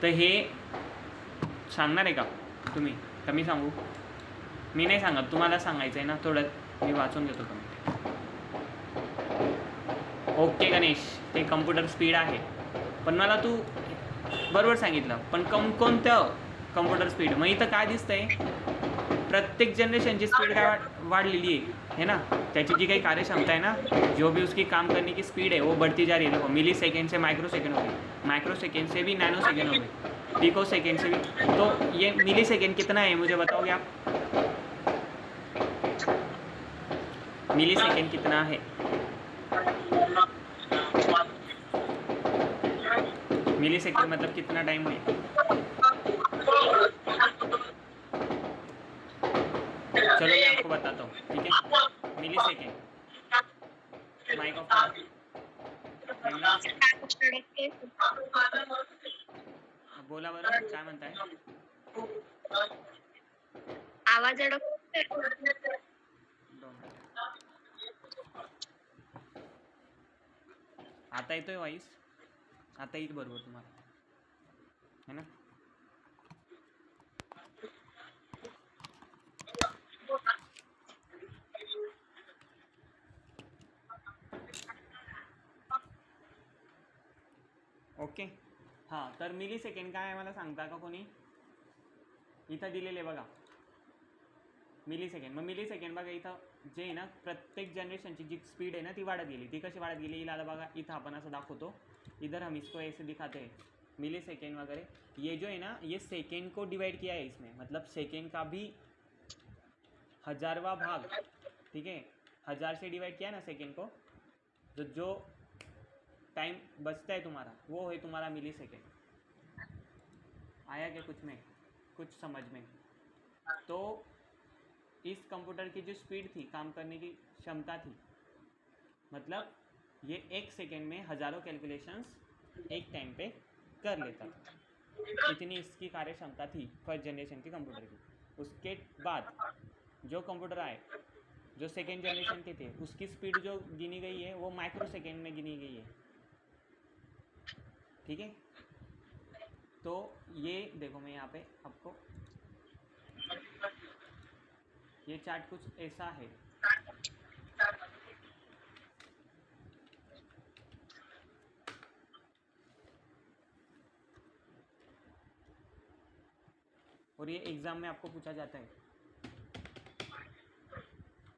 तर हे सांगणार आहे का तुम्ही? का मी सांगू? मी नाही सांगत, तुम्हाला सांगायचं आहे ना. थोडं मी वाचून घेतो कमेंट. ओके गणेश, ते कम्प्युटर स्पीड आहे, पण मला तू बरोबर सांगितलं, पण कोणतं कम्प्युटर स्पीड? मग इथं काय दिसतंय? प्रत्येक जनरेशनची स्पीड काय वाढलेली है ना. त्याची जी काही कार्यक्षमता है ना, जो भी उसकी काम करने की स्पीड है वो बढ़ती जा रही है. देखो, मिली सेकेंड से माइक्रो सेकेंड हो गई, माइक्रो सेकेंड से भी नैनो सेकेंड हो गई, पिको सेकेंड से भी. तो ये मिली सेकेंड कितना है मुझे बताओगे आप? मिली सेकेंड कितना है? मिली सेकेंड मतलब कितना टाइम है? चलो मैं आपको बताता हूँ, ठीक है. Milli second. माइक ऑफ करा. बोला बरं, काय म्हणताय? आवाज अडकतोय. आता येतोय व्हॉइस? आता येईल बरोबर तुम्हाला, है ना. ओके. हां, तर मिली सेकंड काय आहे मला सांगता का कोणी? इथं दिलेले बघा मिली सेकंड. मग मिली सेकंड बघा इथं जे आहे ना, प्रत्येक जनरेशनची जी स्पीड आहे ना ती वाढत गेली. ती कशी वाढत गेली इला बघा, इथं आपण असं दाखवतो. इधर हम इसको ऐसे दिखाते हैं मिली सेकेंड वगैरह. ये जो है ना, ये सेकेंड को डिवाइड किया है इसमें, मतलब सेकेंड का भी 1000वां भाग, ठीक है. 1000 से डिवाइड किया ना सेकेंड को, तो जो टाइम बचता है तुम्हारा वो है तुम्हारा मिली सेकेंड. आया क्या कुछ में, कुछ समझ में? तो इस कंप्यूटर की जो स्पीड थी, काम करने की क्षमता थी, मतलब ये एक सेकेंड में हज़ारों कैलकुलेशंस एक टाइम पे कर लेता था. इतनी इसकी कार्य क्षमता थी फर्स्ट जनरेशन के कंप्यूटर की. उसके बाद जो कंप्यूटर आए, जो सेकेंड जनरेशन के थे, उसकी स्पीड जो गिनी गई है वो माइक्रो सेकेंड में गिनी गई है, ठीक है. तो ये देखो, मैं यहाँ पे आपको ये चार्ट कुछ ऐसा है. और ये एग्ज़ाम में आपको पूछा जाता है.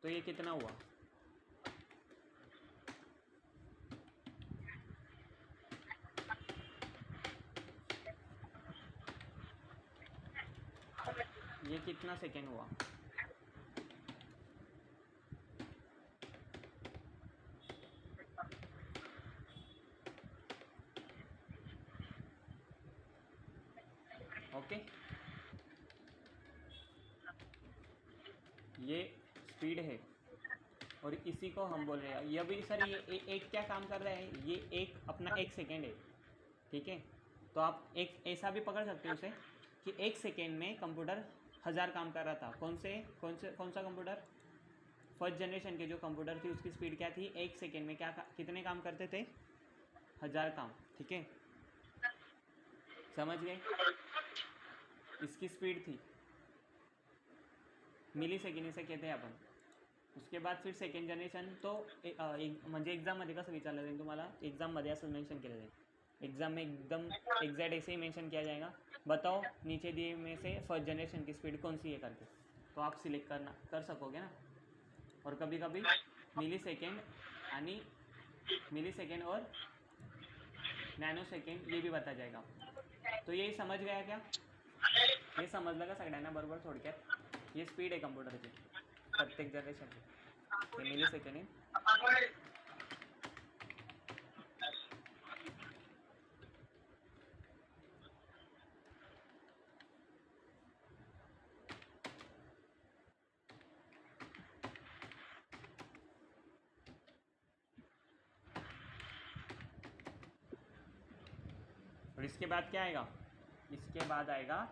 तो ये कितना हुआ? ये कितना सेकेंड हुआ? ओके. ये स्पीड है और इसी को हम बोल रहे हैं. ये भी सर ये एक क्या काम कर रहा है, ये एक अपना एक सेकेंड है, ठीक है. तो आप एक ऐसा भी पकड़ सकते हो उसे कि एक सेकेंड में कंप्यूटर 1000 काम कर रहा था. कौन सा कंप्यूटर? फर्स्ट जनरेशन के जो कंप्यूटर थी उसकी स्पीड क्या थी? एक सेकेंड में कितने काम करते थे? 1000 काम, ठीक है. समझ गए? इसकी स्पीड थी मिली सेकंड इसे कहते हैं आपण. उसके बाद फिर सेकंड जनरेशन. तो म्हणजे एक्झाममध्ये कसं विचारलं जाईल तुम्हाला? एक्झाममध्ये असं मेंशन केलं जाईल. एग्ज़ाम में एकदम एग्जैक्ट ऐसे ही मेंशन किया जाएगा, बताओ नीचे दिए में से फर्स्ट जनरेशन की स्पीड कौन सी है करके. तो आप सिलेक्ट कर सकोगे ना. और कभी कभी मिली सेकेंड और नैनो सेकेंड ये भी बता जाएगा. तो यही समझ गया क्या? हे समजलं का सगळ्यांना बरोबर? थोडक्यात ये स्पीड आहे कंप्यूटरची प्रत्येक जनरेशनची. हे मिली सेकंड आहे. और इसके बाद क्या आएगा? इसके बाद आएगा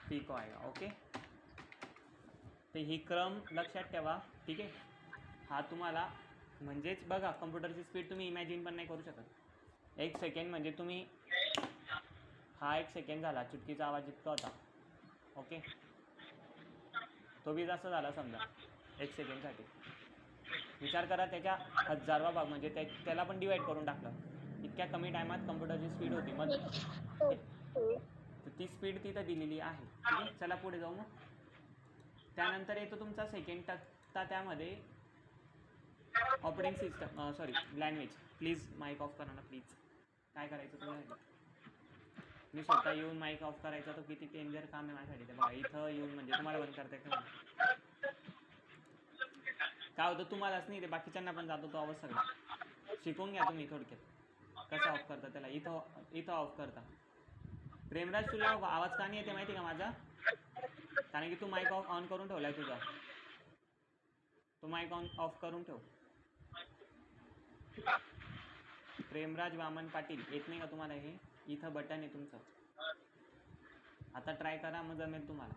पिको आएगा. ओके. तर ही क्रम लक्षात ठेवा, ठीक आहे. हा तुम्हाला म्हणजेच बघा, कम्प्युटरची स्पीड तुम्ही इमॅजिन पण नाही करू शकत. 1 सेकंड म्हणजे तुम्ही हा 1 सेकंड झाला, चुटकीचा आवाज इतका होता. ओके, तो बी जास्त झाला समजा 1 सेकंडसाठी. विचार करा त्याच्या 1000वा भाग म्हणजे त्याला पण डिवाईड करून टाकलं. इतक्या कमी टायमात कम्प्युटरची स्पीड होती. मग ती स्पीड तिथं दिलेली आहे. ठीक आहे, चला पुढे जाऊ. मग त्यानंतर येतो तुमचा सेकंड तक्ता. त्यामध्ये operating system sorry language. Please mic off करा ना प्लीज. काय करायचं तुम्हाला? मी स्वतः येऊन माईक ऑफ करायचा तो किती डेंजर काम आहे माझ्यासाठी. ते बघा इथं येऊन म्हणजे तुम्हाला बंद करता येतं. काय होतं तुम्हालाच नाही, ते बाकीच्यांना पण जातो तो आवाज सगळा. शिकून घ्या तुम्ही थोडक्यात कसं ऑफ करता त्याला. इथं ऑफ करता. प्रेमराज तुला आवाज का नाही येते माहिती का माझा? कारण की तू माईक ऑन करून ठेवलाय तुझा. तो माईक ऑफ करून ठेव. प्रेमराज वामन पाटील येत नाही का तुम्हाला? हे इथं बटन आहे तुमचं. आता ट्राय करा, मग जमेल तुम्हाला.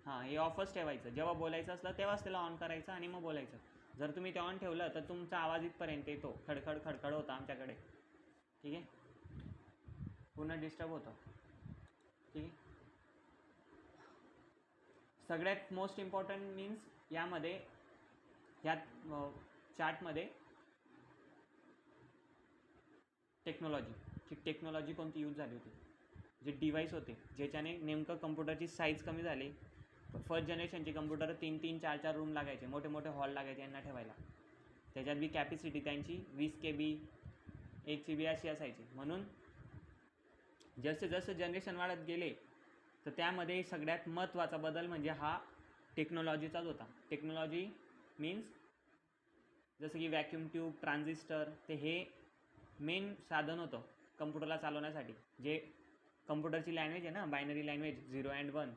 हां, हे ऑफच ठेवायचं. जेव्हा बोलायचं असलं तेव्हाच त्याला ऑन करायचं आणि मग बोलायचं. जर तुम्ही ते ऑन ठेवलं तर तुमचा आवाज इथपर्यंत येतो. खडखड खडखड होता आमच्याकडे. ठीक आहे, पूर्ण डिस्टर्ब होतं. ठीक आहे. सगळ्यात मोस्ट इम्पॉर्टंट मीन्स यामध्ये ह्या चार्टमध्ये टेक्नॉलॉजी कोणती यूज झाली होती. जे डिव्हाइस होते ज्याच्याने नेमकं कम्प्युटरची साईज कमी झाली. फर्स्ट जनरेशनचे कम्प्युटर 3-3, 4-4 रूम लागायचे, मोठे मोठे हॉल लागायचे यांना ठेवायला. त्याच्यात बी कॅपॅसिटी त्यांची 20 KB 1 GB अशी असायची. म्हणून जसं जसं जनरेशन वाढत गेले तर त्यामध्ये सगळ्यात महत्त्वाचा बदल म्हणजे हा टेक्नॉलॉजीचाच होता. टेक्नॉलॉजी मीन्स जसं की व्हॅक्यूम ट्यूब, ट्रान्झिस्टर, ते हे मेन साधन होतं कम्प्युटरला चालवण्यासाठी. जे कम्प्युटरची लँग्वेज आहे ना, बायनरी लँग्वेज 0 and 1,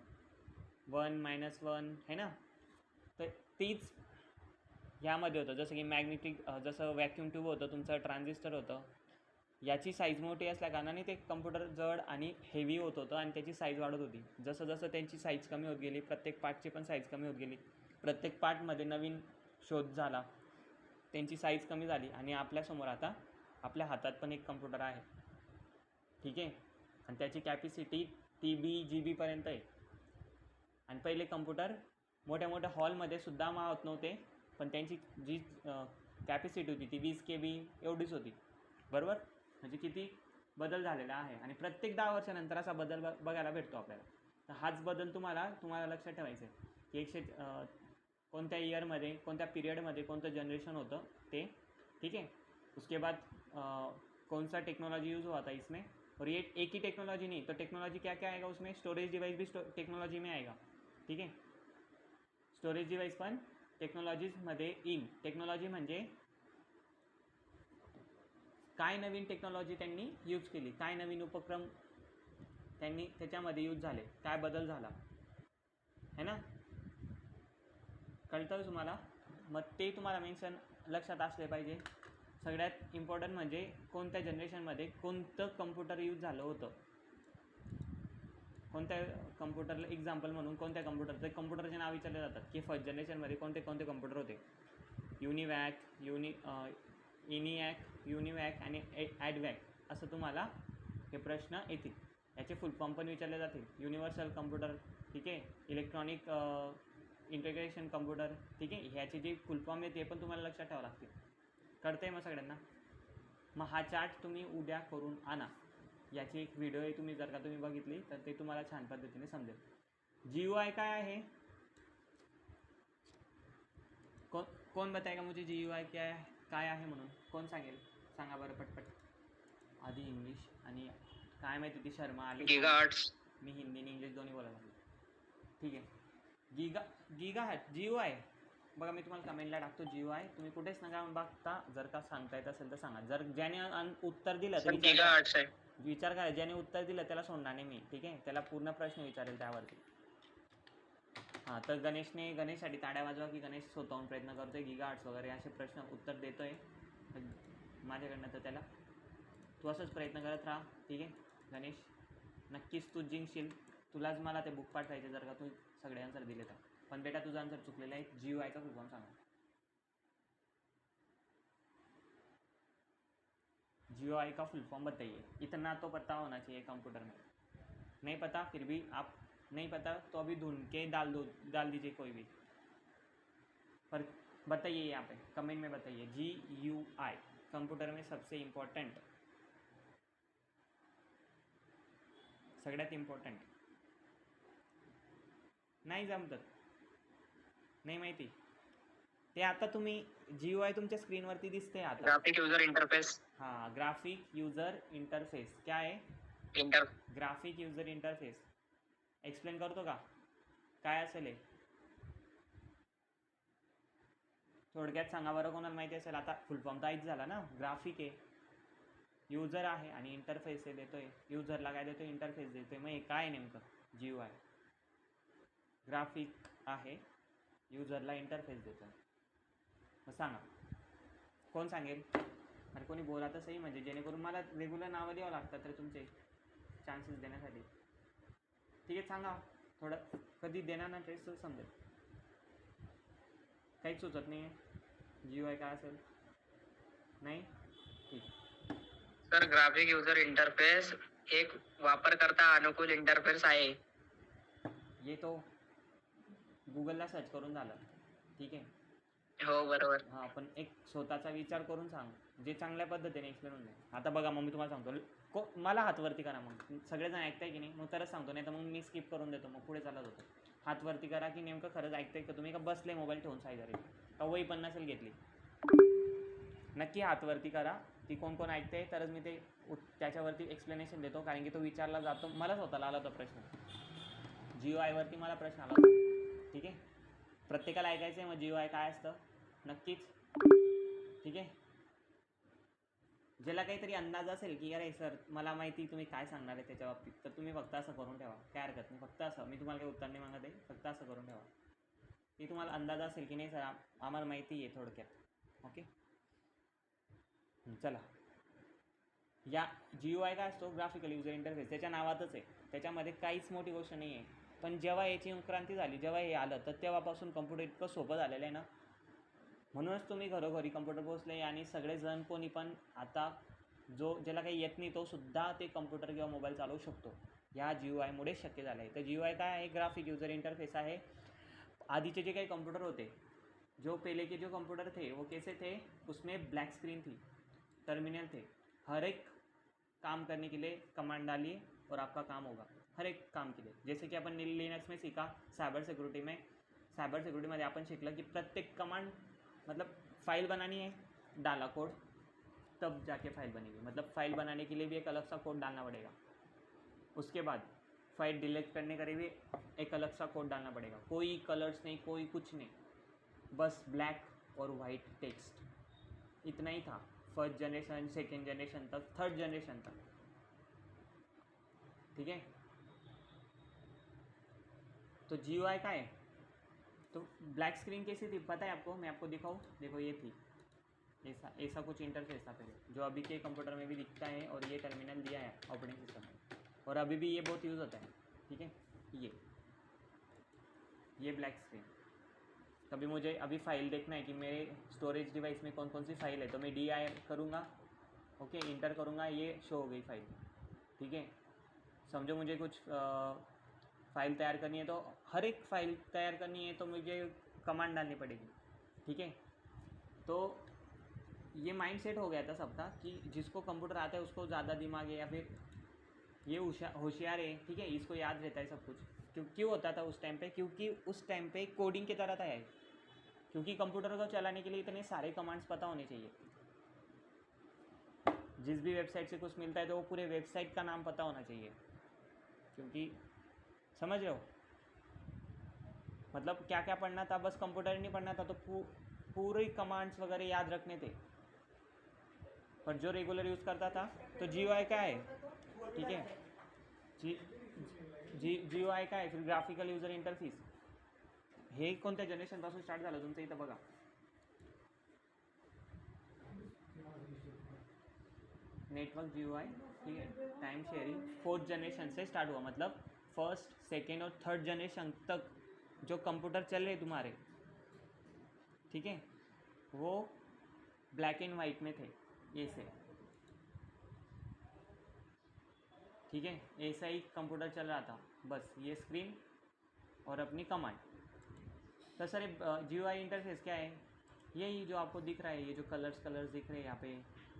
1 - 1 आहे ना, तर तीच ह्यामध्ये होतं. जसं की मॅग्नेटिक, जसं व्हॅक्यूम ट्यूब होतं तुमचं, ट्रान्झिस्टर होतं. याची साईज मोठी असल्या कारणाने ते कम्प्युटर जड आणि हेवी होत होतं आणि त्याची साईज वाढत होती. जसं जसं त्यांची साईज कमी होत गेली, प्रत्येक पार्टची पण साईज कमी होत गेली. प्रत्येक पार्टमध्ये नवीन शोध झाला, त्यांची साईज कमी झाली आणि आपल्यासमोर आता आपल्या हातात पण एक कम्प्युटर आहे. ठीक आहे, आणि त्याची कॅपॅसिटी TB GB आहे. आणि पहिले कम्प्युटर मोठ्या मोठ्या हॉलमध्ये सुद्धा मावत नव्हते, पण त्यांची जी कॅपॅसिटी होती ती 20 KB एवढीच होती. बरोबर, म्हणजे किती बदल झालेला आहे. आणि प्रत्येक 10 वर्षानंतर असा बदल बघायला भेटतो आपल्याला. तर हाच बदल तुम्हाला लक्षात ठेवायचं आहे की कोणत्या इयरमध्ये, कोणत्या पिरियडमध्ये कोणतं जनरेशन होतं ते. ठीक है, उसके बाद कौन सा टेक्नोलॉजी यूज़ हुआ था इसमें. और ये एक ही टेक्नोलॉजी नहीं, तो टेक्नोलॉजी क्या क्या आएगा उसमें. स्टोरेज डिवाइस भी टेक्नोलॉजी में आएगा. ठीक है, स्टोरेज डिवाइस पण टेक्नॉलॉजीजमध्ये येईल. टेक्नॉलॉजी म्हणजे काय नवीन टेक्नॉलॉजी त्यांनी यूज केली, काय नवीन उपक्रम त्यांनी त्याच्यामध्ये यूज झाले, काय बदल झाला है ना. कळतं तुम्हाला. मग ते तुम्हाला मेन्शन लक्षात असले पाहिजे. सगळ्यात इम्पॉर्टंट म्हणजे कोणत्या जनरेशनमध्ये कोणतं कम्प्युटर यूज झालं होतं. कोणत्या कम्प्युटरला एक्झाम्पल म्हणून कोणत्या कम्प्युटरचे नाव विचारले जातात की फर्स्ट जनरेशनमध्ये कोणते कोणते कम्प्युटर होते. युनिवॅक, इनिवॅक, युनिवॅक आणि ॲडवॅक असं तुम्हाला हे प्रश्न येतील. याचे फुल फॉर्म पण विचारले जातील. युनिव्हर्सल कम्प्युटर, ठीक आहे, इलेक्ट्रॉनिक इंटिग्रेशन कम्प्युटर. ठीक आहे, ह्याचे जे फुल फॉर्म आहे ते पण तुम्हाला लक्षात ठेवावं लागतील. कळतंय मग सगळ्यांना. मग हा चार्ट तुम्ही उद्या करून आणा. याची एक व्हिडिओ आहे, तुम्ही जर का तुम्ही बघितली तर ते तुम्हाला छान पद्धतीने समजेल. GUI काय आहे, कोण बताएगा मुझे GUI काय आहे म्हणून. कोण सांगेल, सांगा बरं पटपट. आधी इंग्लिश आणि काय माहिती ती शर्मा आली. गिगाहर्ट्ज. मी हिंदी आणि इंग्लिश दोन्ही बोलायला लागलो. ठीक आहे, गिगाहर्ट्ज GUI. बघा मी तुम्हाला कमेंटला टाकतो GUI. तुम्ही कुठेच नका बघता. जर का सांगता येत असेल तर सांगा. जर ज्याने उत्तर दिलं तर विचार करा. ज्याने उत्तर दिलं त्याला सोडणार नाही मी. ठीक आहे, त्याला पूर्ण प्रश्न विचारेल त्यावरती. हां, तर गणेशसाठी ताड्या वाजवा की गणेश स्वतःहून प्रयत्न करतोय गिगाहर्ट्ज वगैरे असे प्रश्न उत्तर देतोय माझ्याकडनं. तर त्याला तू असंच प्रयत्न करत राहा. ठीक आहे गणेश, नक्कीच तू जिंकशील. तुलाच मला ते बुक पाठवायचे जर का तू सगळे आन्सर दिले तर. पण बेटा तुझा आन्सर चुकलेला आहे. GUIचा फुल फॉर्म सांगा. GUI का फुल फॉर्म बताइए, इतना तो पता होना चाहिए कंप्यूटर में। नहीं पता फिर भी आप, नहीं पता तो अभी ढूंढ के डाल दीजिए कोई भी, पर बताइए यहाँ पे कमेंट में बताइए GUI कंप्यूटर में सबसे इम्पॉर्टंट, सगळ्यात इम्पॉर्टंट नाही जमत, नाही माहिती ते आता तुम्ही GUI तुमच्या स्क्रीनवरती दिसते आता। Graphic user interface. हाँ, ग्राफिक यूजर इंटरफेस क्या है? ग्राफिक यूजर इंटरफेस एक्सप्लेन करतो का काय असेल हे? थोडक्यात सांगा बरं, कोणाला माहिती असेल। आता फुल फॉर्म तर आईच झाला ना, ग्राफिक आहे, यूजर आहे आणि इंटरफेस आहे देतोय, यूजरला काय देतोय? इंटरफेस देतोय। मग हे काय नेमकं? GUI ग्राफिक आहे, यूजरला इंटरफेस देतोय, मग सांगा कोण सांगेल? आणि कोणी बोला तर सही, म्हणजे जेणेकरून मला रेग्युलर नावं द्यावं लागतात तर तुमचे चान्सेस देण्यासाठी। ठीक आहे, सांगा थोडं, कधी देणार ना टेस्ट समजेल। काहीच सुचत नाही आहे GUI काय असेल? नाही, ठीक। सर ग्राफिक यूजर इंटरफेस एक वापरकर्ता अनुकूल इंटरफेस आहे। ये तो गूगलला सर्च करून झालं, ठीक आहे। हो बरोबर। हां, पण एक स्वतःचा विचार करून सांग, जे चांगल्या पद्धतीने एक्सप्लेन होऊन जाईल। आता बघा, मग मी तुम्हाला सांगतो, मला हातवरती करा, मग सगळेजण ऐकताय की नाही? मग तरच सांगतो, नाही तर मग मी स्किप करून देतो, मग पुढे चालत होतो। हातवरती करा की नेमकं खरंच ऐकताय का तुम्ही, का बसले मोबाईल ठेवून साईडवर, का वही पण नसेल घेतली? नक्की हातवरती करा, ती कोण कोण ऐकते, तरच मी ते त्याच्यावरती एक्सप्लेनेशन देतो, कारण की तो विचारला जातो। मला स्वतःला आला होता प्रश्न, GUI वरती मला प्रश्न आला होता, ठीक आहे। प्रत्येकाला ऐकायचं आहे मग GUI काय असतं नक्कीच, ठीक आहे। ज्याला काहीतरी अंदाज असेल की अरे सर मला माहिती तुम्ही काय सांगणार आहे त्याच्या बाबतीत, तर तुम्ही फक्त असं करून ठेवा, काय हरकत नाही। फक्त असं, मी तुम्हाला काही उत्तर नाही मागत आहे, फक्त असं करून ठेवा की तुम्हाला अंदाज असेल की नाही सर आम्हाला माहिती आहे थोडक्यात, ओके। चला, या GUI काय असतो? ग्राफिकल यूजर इंटरफेस, त्याच्या नावातच आहे, त्याच्यामध्ये काहीच मोठी गोष्ट नाही आहे। पण जेव्हा याची क्रांती झाली, जेव्हा हे आलं, तर तेव्हापासून कम्प्युटर इतकं सोपं झालेलं आहे ना, म्हणूनच तुम्ही घरोघरी कम्प्युटर पोहोचले, आणि सगळेजण कोणी पण आता ज्याला काही येत नाही तो सुद्धा ते कम्प्युटर किंवा मोबाईल चालवू शकतो, ह्या GUI मुळे शक्य झालं आहे। तर GUI काय आहे? ग्राफिक यूजर इंटरफेस आहे। आधीचे जे काही कंप्यूटर होते, जो पहले के जो कंप्यूटर थे वो कैसे थे? उसमें ब्लैक स्क्रीन थी, टर्मिनल थे, हर एक काम करने के लिए कमांड डालिए और आपका काम होगा, हर एक काम के लिए। जैसे कि अपन लिनक्स में सीखा, सायबर सिक्युरिटीमध्ये आपण शिकलं की प्रत्येक कमांड, मतलब फाइल बनानी है, डाला कोड, तब जाके फाइल बनेगी। मतलब फाइल बनाने के लिए भी एक अलग सा कोड डालना पड़ेगा, उसके बाद फाइल डिलीट करने के लिए भी एक अलग सा कोड डालना पड़ेगा। कोई कलर्स नहीं, कोई कुछ नहीं, बस ब्लैक और वाइट टेक्स्ट, इतना ही था। फर्स्ट जनरेशन, सेकेंड जनरेशन तक, थर्ड जनरेशन तक, ठीक है। तो GUI का है, तो ब्लैक स्क्रीन कैसी थी पता है आपको? मैं आपको दिखाऊँ, देखो ये थी, ऐसा कुछ इंटरफेस था पहले, जो अभी के कंप्यूटर में भी दिखता है, और ये टर्मिनल दिया है ऑपरेटिंग सिस्टम में, और अभी भी ये बहुत यूज़ होता है, ठीक है। ये ब्लैक स्क्रीन, कभी मुझे अभी फाइल देखना है कि मेरे स्टोरेज डिवाइस में कौन कौन सी फाइल है, तो मैं DI करूँगा, ओके, इंटर करूँगा, ये शो हो गई फाइल, ठीक है। समझो मुझे कुछ फाइल तैयार करनी है, तो हर एक फाइल तैयार करनी है तो मुझे कमांड डालनी पड़ेगी, ठीक है। तो ये माइंड सेट हो गया था सबका कि जिसको कंप्यूटर आता है उसको ज़्यादा दिमाग है, या फिर ये होशियार है, ठीक है, इसको याद रहता है सब कुछ। क्यों होता था उस टाइम पे? क्योंकि उस टाइम पे कोडिंग की तरह था यार, क्योंकि कंप्यूटर को चलाने के लिए इतने सारे कमांड्स पता होने चाहिए। जिस भी वेबसाइट से कुछ मिलता है तो वो पूरे वेबसाइट का नाम पता होना चाहिए, क्योंकि समझ रहे हो, मतलब क्या क्या पढ़ना था, बस कंप्यूटर नहीं पढ़ना था, तो पूरे कमांड्स वगैरह याद रखने थे। पर जो रेगुलर यूज़ करता था, तो GUI क्या है, ठीक है, GUI काय आहे? फिर ग्राफिकल यूजर इंटरफेस, हे कोणत्या जनरेशनपासून स्टार्ट झालं तुमचं इथं बघा, नेटवर्क GUI, ठीक है, टाइम शेयरिंग, फोर्थ जनरेशन से स्टार्ट हुआ, मतलब फर्स्ट, सेकेंड और थर्ड जनरेशन तक जो कंप्यूटर चल रहे तुम्हारे, ठीक है, वो ब्लैक एंड वाइट में थे, ये से, ठीक है, ऐसा ही कंप्यूटर चल रहा था, बस ये स्क्रीन और अपनी कमांड। तो सर GUI इंटरफेस क्या है? यही जो आपको दिख रहा है, ये जो कलर्स दिख रहे हैं यहाँ पे,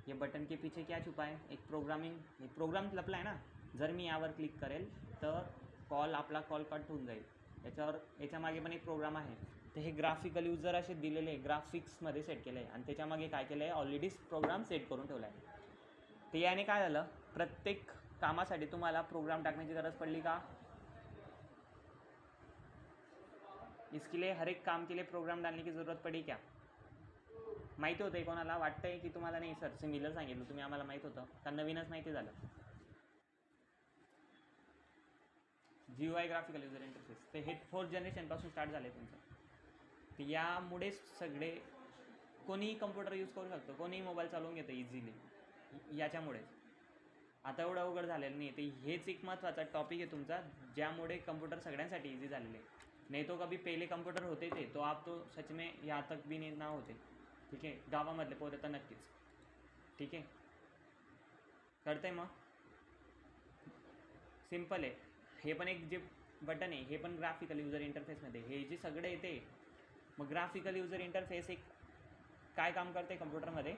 ये बटन के पीछे क्या छुपा आहे? एक प्रोग्राम लपला आहे ना. जर मी यावर क्लिक करेल तर आपला कॉल कट होऊन जाईल. याच्यामागे पण एक प्रोग्राम आहे. तर हे ग्राफिकल यूजर असे दिलेले आहे, ग्राफिक्समध्ये सेट केलं आहे आणि त्याच्यामागे काय केलं आहे? ऑलरेडी प्रोग्राम सेट करून ठेवला आहे. तर याने काय झालं? प्रत्येक कामासाठी तुम्हाला प्रोग्राम टाकण्याची गरज पडली का? इसके लिए हर एक काम के लिए प्रोग्राम डालने की ज़रूरत पड़ी क्या? माहिती होतं कोणाला? वाटतंय की तुम्हाला नाही सर, सिमिलर सांगितलं तुम्ही, आम्हाला माहीत होतं का नवीनच माहिती झालं? GUI ग्राफिकल युजर इंटरफेस, तर हे 4th जनरेशनपासून स्टार्ट झालं आहे तुमचं. तर यामुळेच सगळे कोणीही कम्प्युटर यूज करू शकतो, कोणीही मोबाईल चालवून घेतं इझिली, याच्यामुळेच. आता एवढं अवघड झालेलं नाही. तर हेच एक महत्त्वाचा टॉपिक आहे तुमचा, ज्यामुळे कम्प्युटर सगळ्यांसाठी इझी झालेले आहे. नहीं तो कभी पहले कंप्यूटर होते थे तो आप तो सच में यहाँ तक भी नहीं ना होते. ठीक आहे, गावामधले पोरं तर नक्कीच. ठीक आहे, कळतंय मग? सिम्पल आहे. हे पण एक जे बटन आहे हे पण ग्राफिकल यूजर इंटरफेसमध्ये, हे जे सगळे येते. मग ग्राफिकल यूजर इंटरफेस एक काय काम करते कम्प्युटरमध्ये?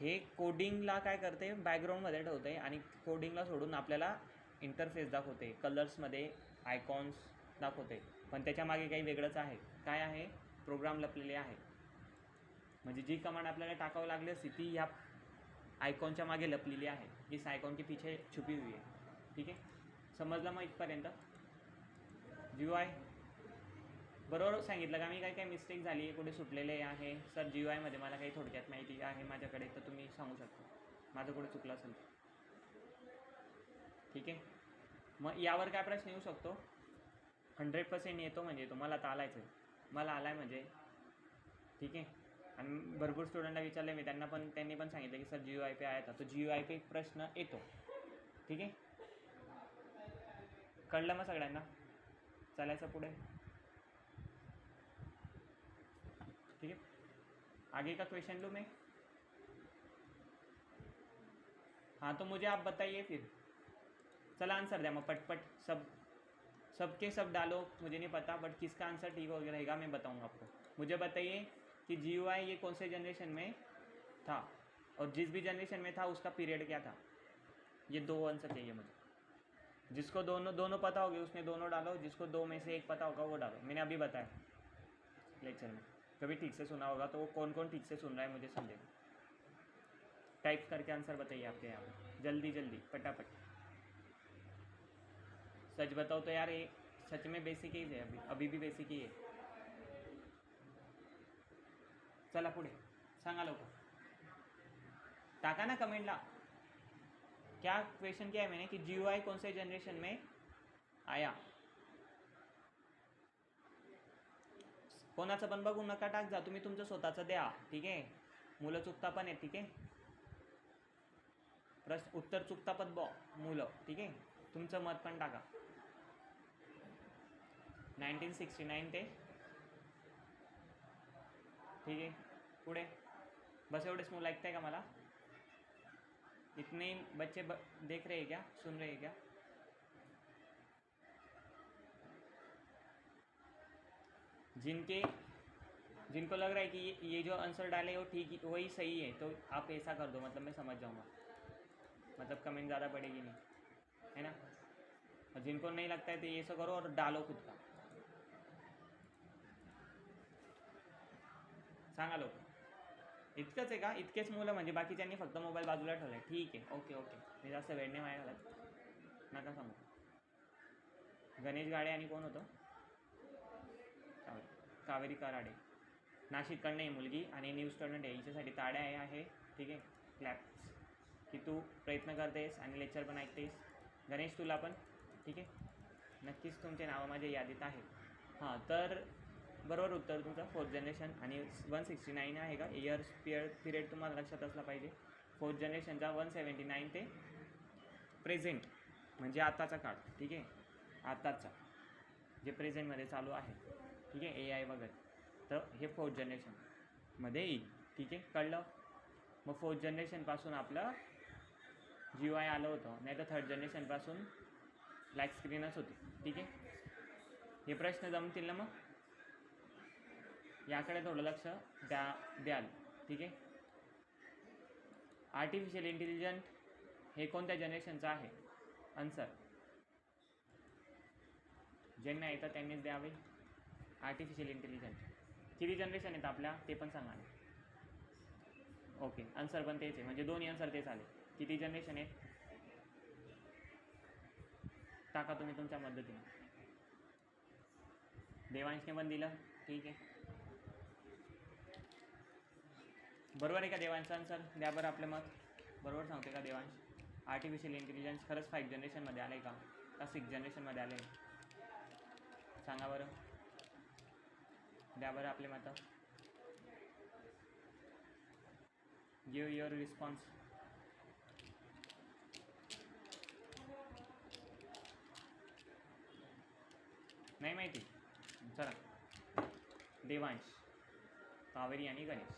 हे कोडिंगला काय करते? बॅकग्राऊंडमध्ये ठेवते आणि कोडिंगला सोडून आपल्याला इंटरफेस दाखवते, कलर्समध्ये आयकॉन्स दाखवते. पण त्याच्यामागे काही वेगळंच आहे. काय आहे? प्रोग्राम लपलेले आहे. म्हणजे जी कमांड आपल्याला टाकावी लागली असती ती ह्या आयकॉनच्या मागे लपलेली आहे, इस आयकॉन के पीछे छुपी हुई है. ठीक आहे, समजलं मग इथपर्यंत? GUI बरोबर सांगितलं का मी? काय मिस्टेक झाली आहे, कुठे सुटलेले आहे सर? GUIमध्ये मला काही थोडक्यात माहिती आहे माझ्याकडे, तर तुम्ही सांगू शकता माझं कुठे चुकलं असेल. ठीक आहे, मग यावर काय प्रश्न येऊ शकतो? 100% येतो म्हणजे येतो. मला आता आलायचं आहे, मला आला आहे म्हणजे. ठीक आहे, आणि भरपूर स्टुडंटला विचारले मी, त्यांनी पण सांगितलं की सर GUI पे आया था. तो GUI पे प्रश्न येतो. ठीक आहे, कळलं मग सगळ्यांना? चालायचं पुढे. ठीक है, आगे का क्वेश्चन लूँ मैं? हाँ, तो मुझे आप बताइए फिर. चला आंसर द्या मग पटपट. सबके सब डालो, मुझे नहीं पता, बट किसका आंसर ठीक हो रहेगा मैं बताऊंगा आपको. मुझे बताइए कि GUI ये कौन से जनरेशन में था, और जिस भी जनरेशन में था उसका पीरियड क्या था. ये 2 आंसर चाहिए मुझे. जिसको दोनों पता होगे उसने दोनों डालो, जिसको 2 में से एक पता होगा वो डालो. मैंने अभी बताया लेक्चर में, कभी ठीक से सुना होगा तो वो कौन कौन ठीक से सुन रहा है मुझे समझेगा. टाइप करके आंसर बताइए आपके यहाँ पे, जल्दी फटाफट. सच बताओ तो यार, ये सच में बेसिक ही है, अभी भी बेसिक ही है. चला पुढे सांगा लवकर, टाका ना कमेंटला. क्या क्वेश्चन किया है मैंने कि GUI कौन से जनरेशन में आया. कोणाचं पण बघू नका टाक जा, तुम्ही तुमचं स्वतःचं द्या. ठीक आहे, मुलं चुकता पण आहेत. ठीक आहे, प्रश्न उत्तर चुकता पण मुलं. ठीक आहे, तुमचं मत पण टाका. 1969 ते. ठीक आहे, पुढे बस एवढेच मुलं ऐकताय का मला? इतने बच्चे देख रहे हैं क्या, सुन रहे हैं क्या? जिनको लग रहा है कि ये जो आंसर डाले वो ठीक वही सही है, तो आप ऐसा कर दो, मतलब मैं समझ जाऊंगा, मतलब कमेंट ज़्यादा पड़ेगी नहीं, है ना. और जिनको नहीं लगता है तो ये सब करो और डालो खुद का. सांगा लोक. इतकंच आहे का? इतकेच मुलं म्हणजे बाकीच्यांनी फक्त मोबाईल बाजूला ठेवला आहे. ठीक आहे, ओके. मी जास्त वेळ नाही वाया घालत, नका सांगू. गणेश गाडे आणि कोण होतं? कावेरी कराडे. नाशिककडनं आहे मुलगी आणि न्यू स्टुडंट आहे, हिच्यासाठी ताड्या आहे. ठीक आहे, क्लॅप्स की तू प्रयत्न करतेस आणि लेक्चर पण ऐकतेस. गणेश तुला पण. ठीक आहे, नक्कीच तुमचे नावं माझ्या यादीत आहे. हां, तर बरोबर उत्तर तुमचं 4th जनरेशन. आणि 169 आहे का इयर्स पिरियड तुम्हाला लक्षात असला पाहिजे. 4th जनरेशनचा 179 ते प्रेझेंट म्हणजे आताचा काळ. ठीक आहे, आताचा जे प्रेझेंटमध्ये चालू आहे. ठीक आहे, AI वगैरे, तर हे 4th जनरेशनमध्ये येईल. ठीक आहे, कळलं? मग 4th जनरेशनपासून आपलं GUI आलं होतं, नाही तर थर्ड जनरेशनपासून ब्लॅक स्क्रीनच होती. ठीक आहे, हे प्रश्न जमतील ना? मग याकडे थोडं लक्ष द्याल. ठीक आहे. आर्टिफिशियल इंटेलिजंट हे कोणत्या जनरेशनचं आहे? आन्सर ज्यांना येतं त्यांनीच द्यावे. आर्टिफिशियल इंटेलिजंट किती जनरेशन आहेत आपल्या ते पण सांगा. ओके, आन्सर पण तेच आहे, म्हणजे दोन्ही आन्सर तेच आले. किती जनरेशन आहेत टाका तुम्ही तुमच्या पद्धतीने. देवांशने पण दिलं. ठीक आहे, बरोबर आहे का देवांशचं आन्सर? द्या बरं आपलं मत. बरोबर सांगते का देवांश? आर्टिफिशियल इंटेलिजन्स खरंच 5 जनरेशनमध्ये आलं आहे का 6 जनरेशनमध्ये आले? सांगा बरं, द्या बरं आपले मतं. Give your response. नाही माहिती? चला, देवांश, कावेरी आणि गणेश.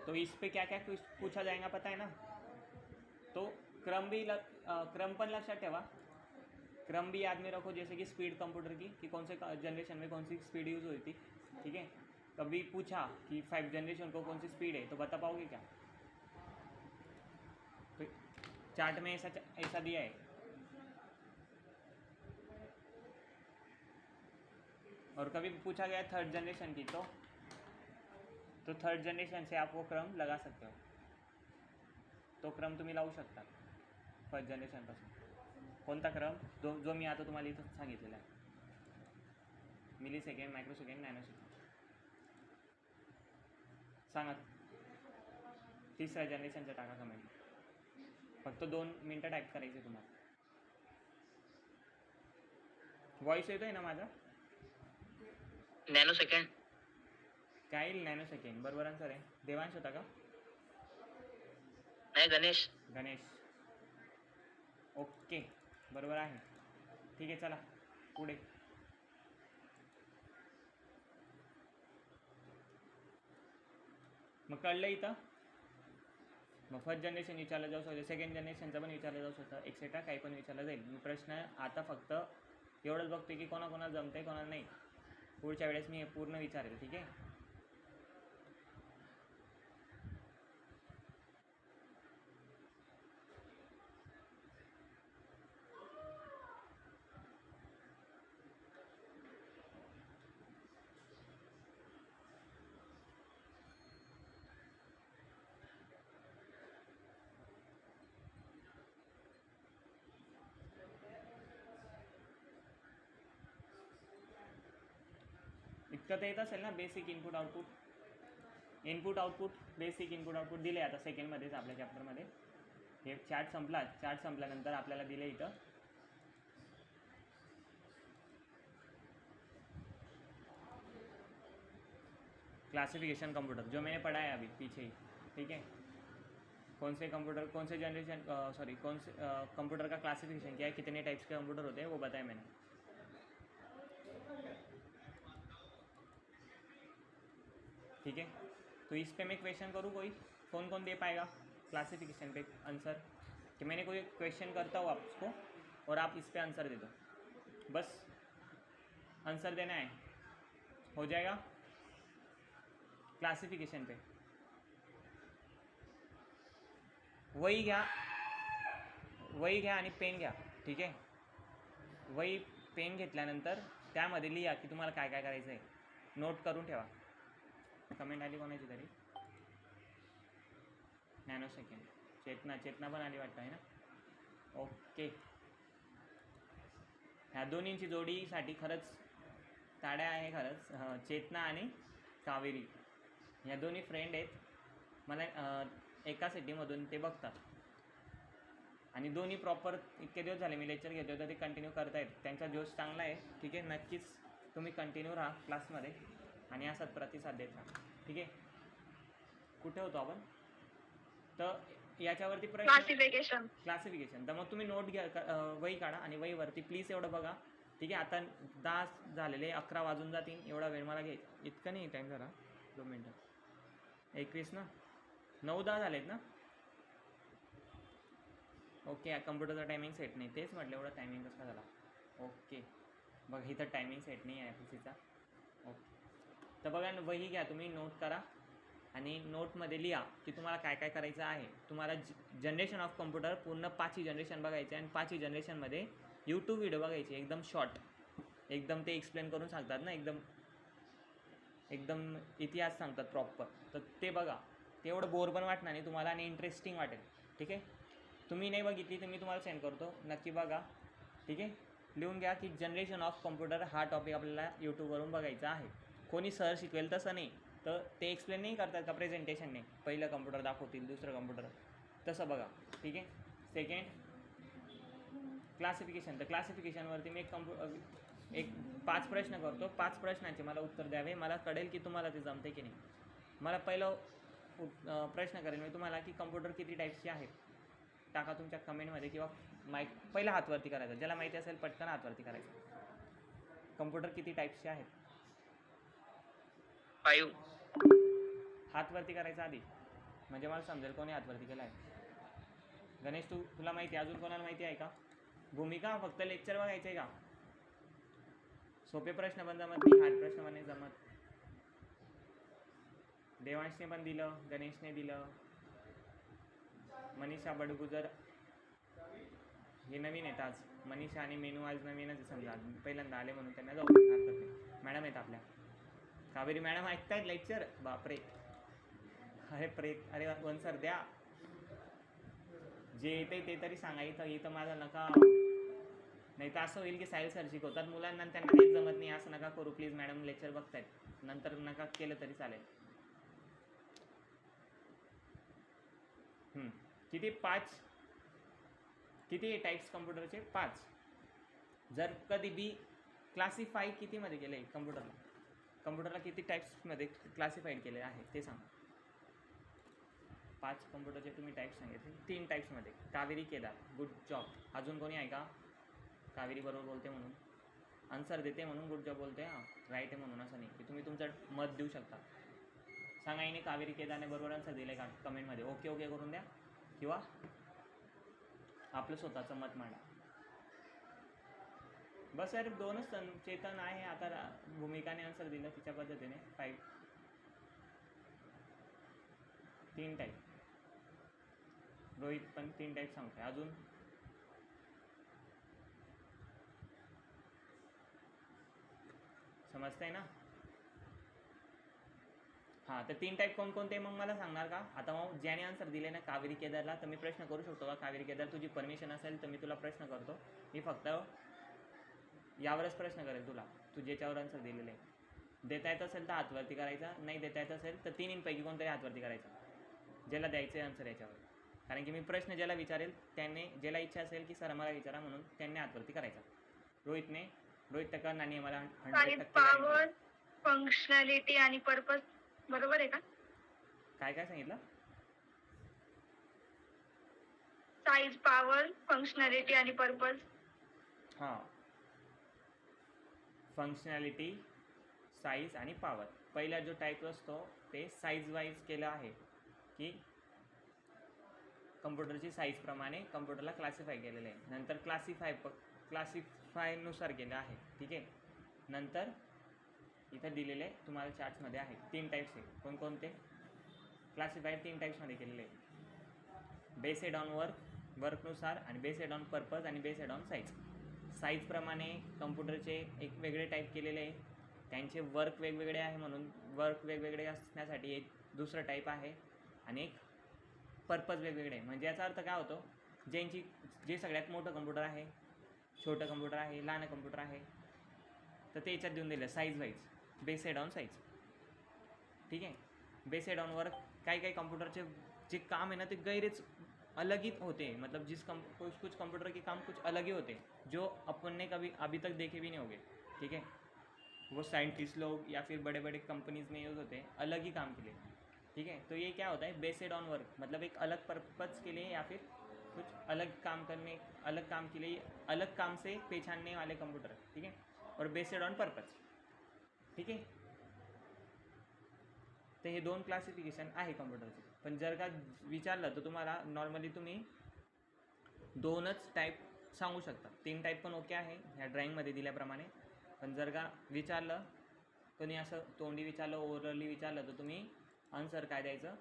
तो इस पे क्या क्या पूछा जाएगा पता है ना? तो क्रम पण लक्षात ठेवा. क्रम भी याद में रखो, जैसे कि स्पीड कंप्यूटर की कि कौन से जनरेशन में कौन सी स्पीड यूज़ हुई थी. ठीक है, कभी पूछा कि 5 जनरेशन को कौन सी स्पीड है तो बता पाओगे क्या? तो चार्ट में ऐसा दिया है. और कभी पूछा गया थर्ड जनरेशन की तो थर्ड जनरेशन से आप वो क्रम लगा सकते हो. तो क्रम तुम्ही लावू शकता फर्स्ट जनरेशनपासून. कोणता क्रम? जो मी आता तुम्हाला इथं सांगितलेला आहे. Millisecond, microsecond, nanosecond. सांगा तिसऱ्या जनरेशनचा टाका कमेंट. फक्त 2 मिनटं टाईप करायचे तुम्हाला. व्हॉइस येतोय ना माझा? Nano second. काय येईल? Nano second. बरोबर आन्सर आहे. देवांश होता का? नाही, गणेश. गणेश. ओके, बरोबर आहे. ठीक आहे, चला पुढे. मग कळलं इथं? मग फर्स्ट जनरेशन विचारलं जाऊ शकतं, सेकंड जनरेशनचं पण विचारलं जाऊ शकतं, एक्सेट्रा काही पण विचारलं जाईल. मी प्रश्न आता फक्त एवढंच बघते की कोणाकोणाला जमतं आहे, कोणाला नाही. पुढच्या वेळेस मी हे पूर्ण विचारेल. ठीक आहे. इतकं तर येत असेल ना, basic input output. Basic input output दिले आता सेकंडमध्येच आपल्या चॅप्टरमध्ये. हे चार्ट संपल्यानंतर आपल्याला दिले इथं क्लासिफिकेशन कंप्यूटर, जो मैंने पढ़ा है अभी पीछे ही. ठीक है, कौन से कंप्यूटर, कौन से जनरेशन, कौन से कंप्यूटर का क्लासिफिकेशन क्या है, कितने टाइप्स के कंप्यूटर होते हैं वो बताया मैंने. ठीक है, तो इस पे मैं क्वेश्चन करूँ कोई? कौन कौन दे पाएगा क्लासिफिकेशन पे आंसर? कि मैंने कोई क्वेश्चन करता हूँ आपको और आप इस पे आंसर दे दो. बस आंसर देना है, हो जाएगा. क्लासिफिकेशन पे वही घ्या आणि पेन घ्या. ठीक आहे, वही पेन घेतल्यानंतर त्यामध्ये लिहा की तुम्हाला काय काय करायचं आहे. नोट करून ठेवा. कमेंट आली कोणाची तरी? Nano second. चेतना पण आली वाटतं आहे ना? ओके, ह्या दोन्हींची जोडीसाठी खरंच ताड्या आहे. खरंच चेतना आणि कावेरी ह्या दोन्ही फ्रेंड आहेत. मला एका सिटीमधून ते बघतात आणि दोन्ही प्रॉपर इतके दिवस झाले मी लेक्चर घेतो तर ते कंटिन्यू करतायत. त्यांचा जोश चांगला आहे. ठीक आहे, नक्कीच तुम्ही कंटिन्यू राहा क्लासमध्ये आणि असाच प्रतिसाद देत राहा. ठीक आहे, कुठे होतो आपण? तर याच्यावरती प्रश्न क्लासिफिकेशन. क्लासिफिकेशन. तर मग तुम्ही नोट घ्या, वही काढा आणि वहीवरती प्लीज एवढं बघा. ठीक आहे, आता 10 झालेले, 11 वाजून जातील, एवढा वेळ मला घे, इतकं नाही टाईम जरा 2 मिनटं. 21 ना, 9-10 झालेत ना. ओके, कम्प्युटरचा टायमिंग सेट नाही, तेच म्हटलं एवढा टायमिंग कसा झाला. ओके, बघा इथं टायमिंग सेट नाही आहे पीसीचा. ओके, तर बघा वही घ्या, तुम्ही नोट करा आणि नोटमध्ये लिहा की तुम्हाला काय काय करायचं आहे. तुम्हाला जनरेशन ऑफ कम्प्युटर पूर्ण 5ही जनरेशन बघायचे आणि 5ही जनरेशनमध्ये यूट्यूब व्हिडिओ बघायचे, एकदम शॉर्ट, एकदम ते एक्सप्लेन करून सांगतात ना, एकदम इतिहास सांगतात प्रॉपर. तर ते बघा, ते एवढं बोर पण वाटणार नाही तुम्हाला आणि इंटरेस्टिंग वाटेल. ठीक आहे, तुम्ही नाही बघितली तर मी तुम्हाला सेंड करतो, नक्की बघा. ठीक आहे, लिहून घ्या की जनरेशन ऑफ कम्प्युटर हा टॉपिक आपल्याला यूट्यूबवरून बघायचा आहे. कोणी सर शिकवेल तसं नाही, तर ते एक्सप्लेन नाही करतात का प्रेझेंटेशनने, पहिलं कम्प्युटर दाखवतील, दुसरं कम्प्युटर, तसं बघा. ठीक आहे, सेकंड क्लासिफिकेशन. तर क्लासिफिकेशनवरती मी एक 5 प्रश्न करतो, 5 प्रश्नांचे मला उत्तर द्यावे, मला कळेल की तुम्हाला ते जमते की नाही. मला पहिलं प्रश्न करेन मी तुम्हाला की कम्प्युटर किती टाईप्सचे आहेत. टाका तुमच्या कमेंटमध्ये किंवा माईक पहिला हातवरती करायचा, ज्याला माहिती असेल पटकन हातवरती करायचं. कम्प्युटर किती टाईप्सचे आहेत? 5. हातवरती करायचा आधी, म्हणजे मला समजेल कोणी हातवरती केला आहे. गणेश तुला माहिती आहे, अजून कोणाला माहिती आहे का? भूमिका फक्त लेक्चर बघायचं आहे का? सोपे प्रश्न पण जमत नाही, हार्ड प्रश्न पण नाही जमत. देवांशने पण दिलं, गणेशने दिलं, मनीषा बडगुजर हे नवीन आहेत आज. मनीषा आणि मेनू आज नवीनच आहे, समजा पहिल्यांदा आले म्हणून त्यांना जाऊ हरकत नाही. मॅडम आहेत आपल्या, कावेरी मॅडम ऐकतायत लेक्चर? बापरे, अरे वन सर द्या, जे येते ते तरी सांगा. इथं माझं नका, नाही तर असं होईल की साहिल सर शिकवतात मुलांना आणि त्यांना काहीच जमत नाही. असं नका करू प्लीज, मॅडम लेक्चर बघतायत, नंतर नका केलं तरी चालेल. किती टाईप्स कम्प्युटरचे? 5. जर कधी बी क्लासिफाय कितीमध्ये केलं आहे कम्प्युटरला किती टाईप्समध्ये क्लासिफाईड केले आहे ते सांगा. 5 कम्प्युटरचे तुम्ही टाईप्स सांगितले, 3 टाईप्समध्ये. Kaveri Kedar, good job. अजून कोणी आहे का? कावेरी बरोबर बोलते म्हणून, आन्सर देते म्हणून गुड जॉब बोलते, हां राईट आहे म्हणून असं नाही की तुम्ही तुमचं मत देऊ शकता. सांगा येणे कावेरी केदारने बरोबर आन्सर दिले का कमेंटमध्ये. ओके करून द्या किंवा आपलं स्वतःचं मत मांडा. बस यार, 2च चेतन आहे, आता भूमिकाने आन्सर दिलं तिच्या पद्धतीने. 5, 3 टाईप. रोहित पण 3 टाईप सांगतोय. अजून समजतंय ना? हां, तर 3 टाईप कोणकोणते मग मला सांगणार का? आता मग ज्याने आन्सर दिले ना कावेरी केदारला, तर मी प्रश्न करू शकतो का? कावेरी केदार तुझी परमिशन असेल तर मी तुला प्रश्न करतो. मी फक्त यावरच प्रश्न करेल तुला, तू ज्याच्यावर आन्सर दिलेलं आहे. देता येत असेल तर हातवरती करायचा, नाही देता येत असेल तर 3 कोणतरी हातवरती करायचा, ज्याला द्यायचं आहे आन्सर याच्यावर. कारण की मी प्रश्न ज्याला विचारेल त्याने, ज्याला इच्छा असेल की सर मला विचारा म्हणून, त्यांनी हातवरती करायचा. रोहित टक्कर आणि मला 100% पॉवर, फंक्शनॅलिटी आणि पर्पज बरोबर आहे का? काय सांगितलं? साईज, पॉवर, फंक्शनॅलिटी आणि पर्पज. हां, फंक्शनॅलिटी, साईज आणि पॉवर. पहिला जो टाईप असतो ते साईज वाईज केलं आहे की कम्प्युटरची साईजप्रमाणे कम्प्युटरला क्लासिफाय केलेलं आहे. नंतर क्लासिफायनुसार केलं आहे. ठीक आहे, नंतर इथं दिलेले तुम्हाला चार्ट्समध्ये आहे 3 टाईप्स आहे. कोणकोणते? क्लासिफाईड 3 टाईप्समध्ये केलेले आहे. बेस्ड ऑन वर्कनुसार आणि बेस्ड ऑन पर्पज आणि बेस्ड ऑन साईज. साईजप्रमाणे कम्प्युटरचे एक वेगळे टाईप केलेले आहे, त्यांचे वर्क वेगवेगळे आहे म्हणून वर्क वेगवेगळे असण्यासाठी एक दुसरं टाईप आहे आणि एक पर्पज वेगवेगळे आहे. म्हणजे याचा अर्थ काय होतो, जे सगळ्यात मोठं कम्प्युटर आहे, छोटं कम्प्युटर आहे, लहान कम्प्युटर आहे, तर ते याच्यात देऊन दिलं size wise, based on size. ठीक आहे, बेस्ड ऑन वर्क. काही कम्प्युटरचे जे काम है ना ते गैरेच अलग ही होते हैं, मतलब कुछ कंप्यूटर के काम कुछ अलग ही होते हैं जो अपन ने कभी अभी तक देखे भी नहीं होंगे. ठीक है, वो साइंटिस्ट लोग या फिर बड़े बड़े कंपनीज में यूज़ होते हैं अलग ही काम के लिए. ठीक है। तो ये क्या होता है, बेस्ड ऑन वर्क, मतलब एक अलग पर्पज़ के लिए या फिर कुछ अलग काम करने, अलग काम के लिए, अलग काम से पहचानने वाले कंप्यूटर, ठीक है, और बेस्ड ऑन पर्पज, ठीक आहे. तर हे दोन क्लासिफिकेशन आहे कम्प्युटरचे. पण जर का विचारलं तर तुम्हाला नॉर्मली तुम्ही दोनच टाईप सांगू शकता. 3 टाईप पण ओके आहे ह्या ड्रॉइंगमध्ये दिल्याप्रमाणे. पण जर का विचारलं, कोणी असं तोंडी विचारलं, ओरली विचारलं, तर तुम्ही आन्सर काय द्यायचं,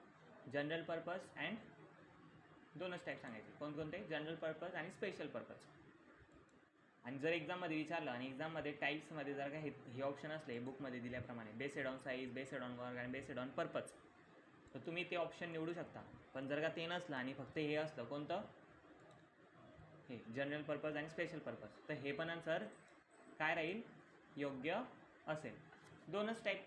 जनरल पर्पज अँड दोनच टाईप सांगायचे. कोणकोणते, जनरल पर्पज आणि स्पेशल पर्पज. आणि जर एक्झाममध्ये विचारलं आणि एक्झाममध्ये टाईप्समध्ये जर का हे ऑप्शन असले बुकमध्ये दिल्याप्रमाणे, based on size, based on work आणि बेस्ड ऑन पर्पज, तर तुम्ही ते ऑप्शन निवडू शकता. पण जर का ते नसलं आणि फक्त हे असलं, कोणतं, हे जनरल पर्पज आणि स्पेशल पर्पज, तर हे पण आन्सर काय राहील, योग्य असेल. दोनच टाईप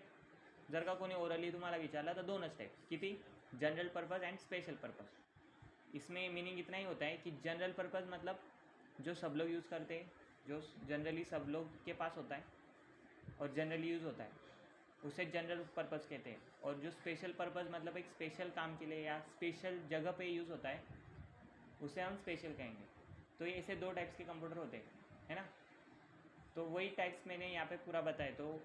जर का कोणी ओरली तुम्हाला विचारला तर दोनच टाइप. किती, general purpose end special purpose. इसमें मीनिंग इतना ही होता है कि जनरल पर्पज़ मतलब जो सब लोग यूज़ करते हैं, जो जनरली सब लोग के पास होता है और जनरली यूज़ होता है, उसे जनरल पर्पज़ कहते हैं. और जो स्पेशल पर्पज़ मतलब एक स्पेशल काम के लिए या स्पेशल जगह पे यूज़ होता है, उसे हम स्पेशल कहेंगे. तो ये ऐसे दो टाइप्स के कंप्यूटर होते हैं, है ना. तो वही टाइप्स मैंने यहाँ पे पूरा बताया. तो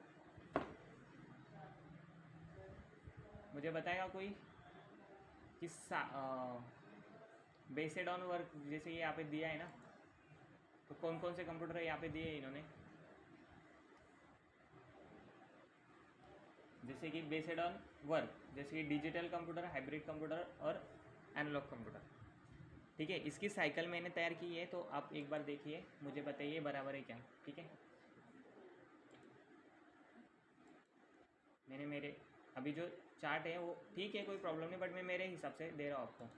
मुझे बताएगा कोई कि बेस्ड ऑन वर्क जैसे ये यहाँ पे दिया है ना, तो कौन कौन से कंप्यूटर यहाँ पे दिए हैं इन्होंने. जैसे कि बेस्ड ऑन वर्क, जैसे कि डिजिटल कंप्यूटर, हाइब्रिड कंप्यूटर और एनालॉग कंप्यूटर. ठीक है, इसकी साइकिल मैंने तैयार की है, तो आप एक बार देखिए, मुझे बताइए बराबर है क्या. ठीक है, मैंने मेरे अभी जो चार्ट है वो ठीक है, कोई प्रॉब्लम नहीं, बट मैं मेरे हिसाब से दे रहा हूँ आपको.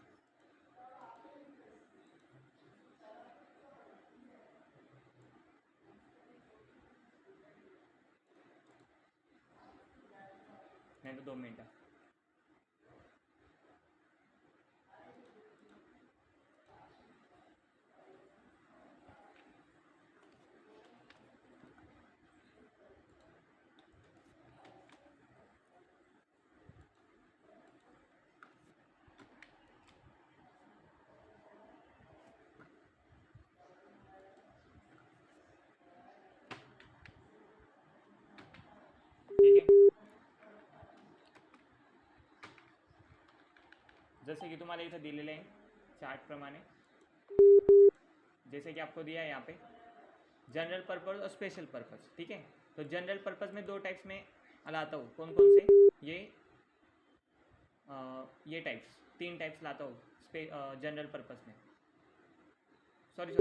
नहीं तो 2 मिनट. ठीक है, जैसे कि तुम्हाला इथं दिलेलं आहे चार्टप्रमाणे, जैसे कि आपको दिया है यहाँ पे जनरल पर्पज़ और स्पेशल पर्पज़. ठीक है, तो जनरल पर्पज़ में दो टाइप्स में लाता हूँ. कौन कौन से, ये टाइप्स, 3 टाइप्स लाता हूँ जनरल पर्पज़ में. सॉरी,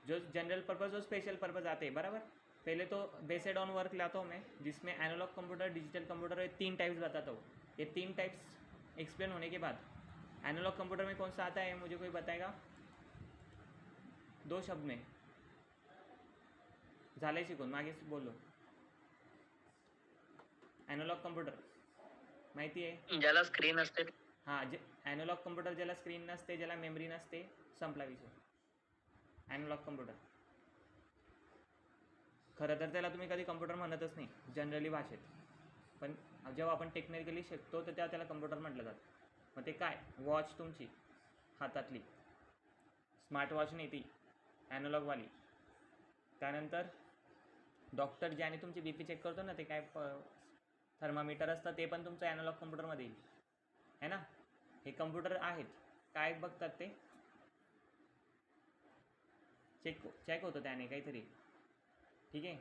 जो जनरल पर्पज़ और स्पेशल पर्पज़ आते हैं, बराबर. पहले तो बेस्ड ऑन वर्क लाता हूँ मैं, जिसमें एनालॉग कंप्यूटर, डिजिटल कंप्यूटर, ये 3 टाइप्स बताता हूँ. ये 3 टाइप्स एक्सप्लेन होने के बाद एनालॉग कंप्यूटर में कौन सा आता है, मुझे कोई बताएगा 2 शब्द में. झालं आहे शिकून, मागे बोललो. एनालॉग कंप्यूटर माहिती आहे, ज्याला स्क्रीन असते. हां, जे एनालॉग कंप्यूटर ज्याला स्क्रीन नसते, ज्याला मेमरी नसते, संपला विषय. एनालॉग कंप्यूटर खरं तर त्याला तुम्ही कधी कंप्यूटर म्हणतच नाही जनरली भाषेत, पण जेव्हा आपण टेक्निकली शिकतो तर त्याला कंप्यूटर म्हटलं जातं. मग ते काय, वॉच तुमची हातातली, स्मार्ट वॉच नाही ती, ॲनालॉगवाली. त्यानंतर डॉक्टर ज्याने तुमची बी पी चेक करतो ना, ते काय थर्मामीटर असतं, ते पण तुमचं ॲनालॉग कंप्यूटरमध्ये येईल, है ना. हे कंप्यूटर आहेत, काय बघतात ते, चेक होतं त्याने काहीतरी. ठीक आहे,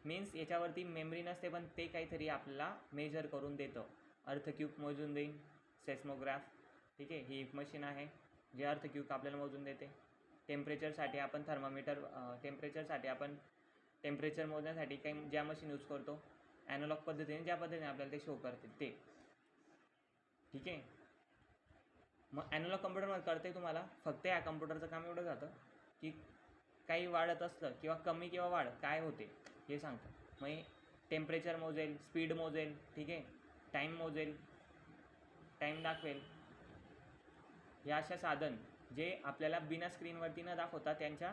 मीन्स याच्यावरती मेमरी नसते, पण ते काहीतरी आपल्याला मेजर करून देतं. अर्थक्यूब मोजून देईन, सेस्मोग्राफ. ठीक आहे, ही एक मशीन आहे जे अर्थक्यूब आपल्याला मोजून देते. टेम्परेचरसाठी आपण थर्मामीटर, टेम्परेचरसाठी आपण टेम्परेचर मोजण्यासाठी काही ज्या मशीन यूज करतो, ॲनालॉग पद्धतीने ज्या पद्धतीने आपल्याला ते शो करते ते. ठीक आहे, मग ॲनालॉग कम्प्युटरमध्ये कळते तुम्हाला, फक्त या कम्प्युटरचं काम एवढं जातं की काही वाढत असलं किंवा कमी किंवा वाढ काय होते हे सांगतं. मग टेम्परेचर मोजेल, स्पीड मोजेल, ठीक आहे, टाईम मोजेल, टाईम दाखवेल. हे अशा साधन जे आपल्याला बिना स्क्रीनवरती न दाखवता त्यांच्या